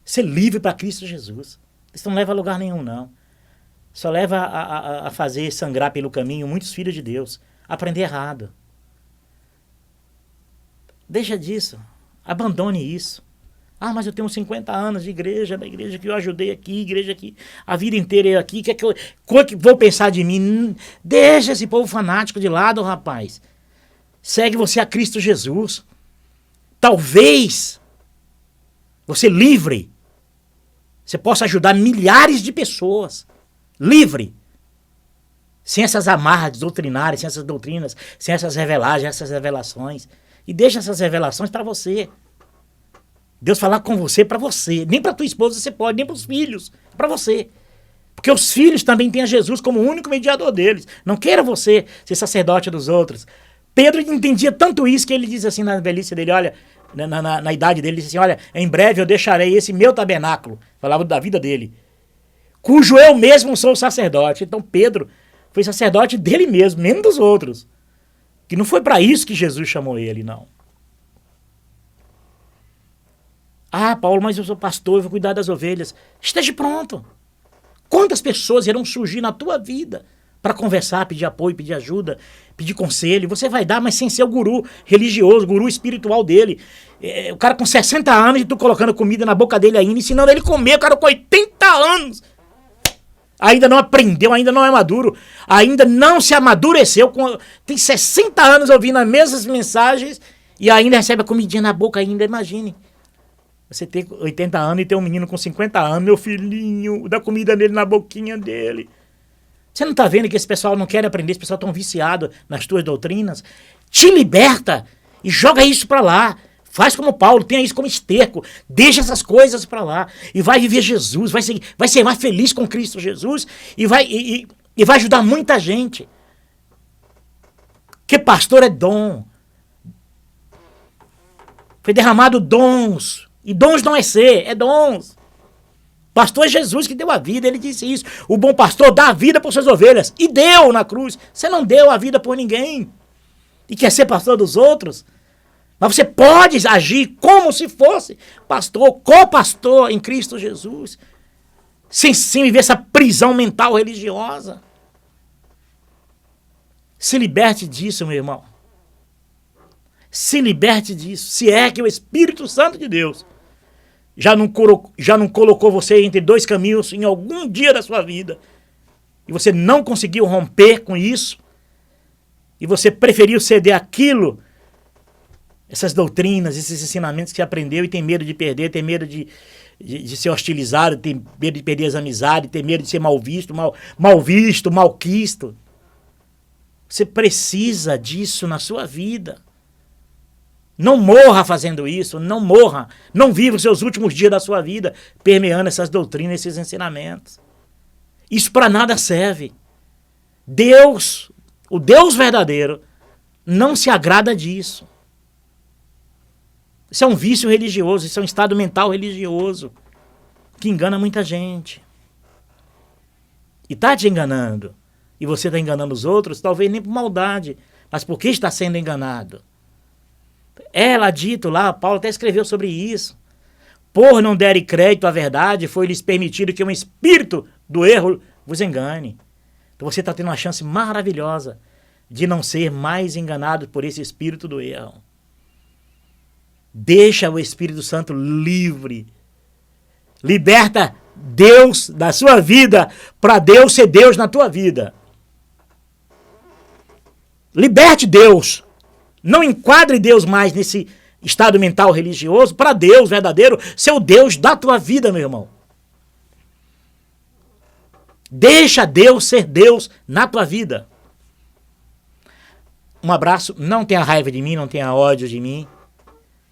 Ser livre para Cristo Jesus. Isso não leva a lugar nenhum, não. Só leva a fazer sangrar pelo caminho muitos filhos de Deus. Aprender errado. Deixa disso. Abandone isso. Ah, mas eu tenho 50 anos de igreja, da igreja que eu ajudei aqui, igreja aqui, a vida inteira aqui, que vou pensar de mim? Deixa esse povo fanático de lado, rapaz. Segue você a Cristo Jesus. Talvez você livre, você possa ajudar milhares de pessoas. Livre. Sem essas amarras doutrinárias, sem essas doutrinas, sem essas revelações. E deixa essas revelações para você. Deus falar com você para você. Nem para tua esposa você pode, nem para os filhos. Para você. Porque os filhos também têm a Jesus como o único mediador deles. Não queira você ser sacerdote dos outros. Pedro entendia tanto isso que ele diz assim na velhice dele, olha, na idade dele, ele disse assim, olha, em breve eu deixarei esse meu tabernáculo. Falava da vida dele. Cujo eu mesmo sou sacerdote. Então Pedro foi sacerdote dele mesmo, menos dos outros. Que não foi para isso que Jesus chamou ele, não. Ah, Paulo, mas eu sou pastor, eu vou cuidar das ovelhas. Esteja pronto. Quantas pessoas irão surgir na tua vida para conversar, pedir apoio, pedir ajuda, pedir conselho? Você vai dar, mas sem ser o guru religioso, o guru espiritual dele. O cara com 60 anos e tu colocando comida na boca dele ainda, ensinando ele a comer, o cara com 80 anos. Ainda não aprendeu, ainda não é maduro, ainda não se amadureceu, tem 60 anos ouvindo as mesmas mensagens e ainda recebe a comidinha na boca ainda, imagine. Você ter 80 anos e ter um menino com 50 anos, meu filhinho, dá comida nele na boquinha dele. Você não está vendo que esse pessoal não quer aprender, esse pessoal tão viciado nas tuas doutrinas? Te liberta e joga isso para lá. Faz como Paulo, tenha isso como esterco. Deixa essas coisas para lá. E vai viver Jesus, vai ser mais feliz com Cristo Jesus e vai ajudar muita gente. Porque pastor é dom. Foi derramado dons. E dons não é ser, é dons. Pastor é Jesus que deu a vida, ele disse isso. O bom pastor dá a vida por suas ovelhas. E deu na cruz. Você não deu a vida por ninguém. E quer ser pastor dos outros? Mas você pode agir como se fosse pastor, co-pastor em Cristo Jesus. Sem viver essa prisão mental religiosa. Se liberte disso, meu irmão. Se liberte disso. Se é que o Espírito Santo de Deus já não colocou você entre dois caminhos em algum dia da sua vida, e você não conseguiu romper com isso, e você preferiu ceder aquilo, essas doutrinas, esses ensinamentos que você aprendeu e tem medo de perder, tem medo de ser hostilizado, tem medo de perder as amizades, tem medo de ser mal visto, malquisto. Você precisa disso na sua vida. Não morra fazendo isso, não morra. Não viva os seus últimos dias da sua vida permeando essas doutrinas, esses ensinamentos. Isso para nada serve. Deus, o Deus verdadeiro, não se agrada disso. Isso é um vício religioso, isso é um estado mental religioso que engana muita gente. E está te enganando. E você está enganando os outros, talvez nem por maldade, mas porque está sendo enganado. Ela dito lá, Paulo até escreveu sobre isso. Por não derem crédito à verdade, foi-lhes permitido que um espírito do erro vos engane. Então você está tendo uma chance maravilhosa de não ser mais enganado por esse espírito do erro. Deixa o Espírito Santo livre. Liberta Deus da sua vida para Deus ser Deus na tua vida. Liberte Deus. Não enquadre Deus mais estado mental religioso, para Deus verdadeiro, ser o Deus da tua vida, meu irmão. Deixa Deus ser Deus na tua vida. Um abraço, não tenha raiva de mim, não tenha ódio de mim.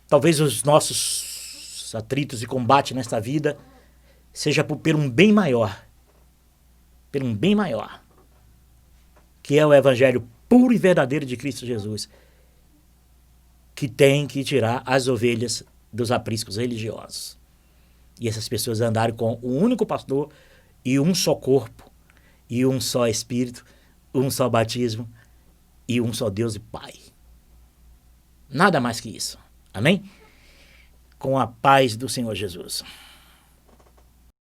Talvez os nossos atritos e combate nesta vida seja por um bem maior. Por um bem maior. Que é o evangelho puro e verdadeiro de Cristo Jesus. Que tem que tirar as ovelhas dos apriscos religiosos. E essas pessoas andarem com um único pastor e um só corpo, e um só Espírito, um só batismo, e um só Deus e Pai. Nada mais que isso. Amém? Com a paz do Senhor Jesus.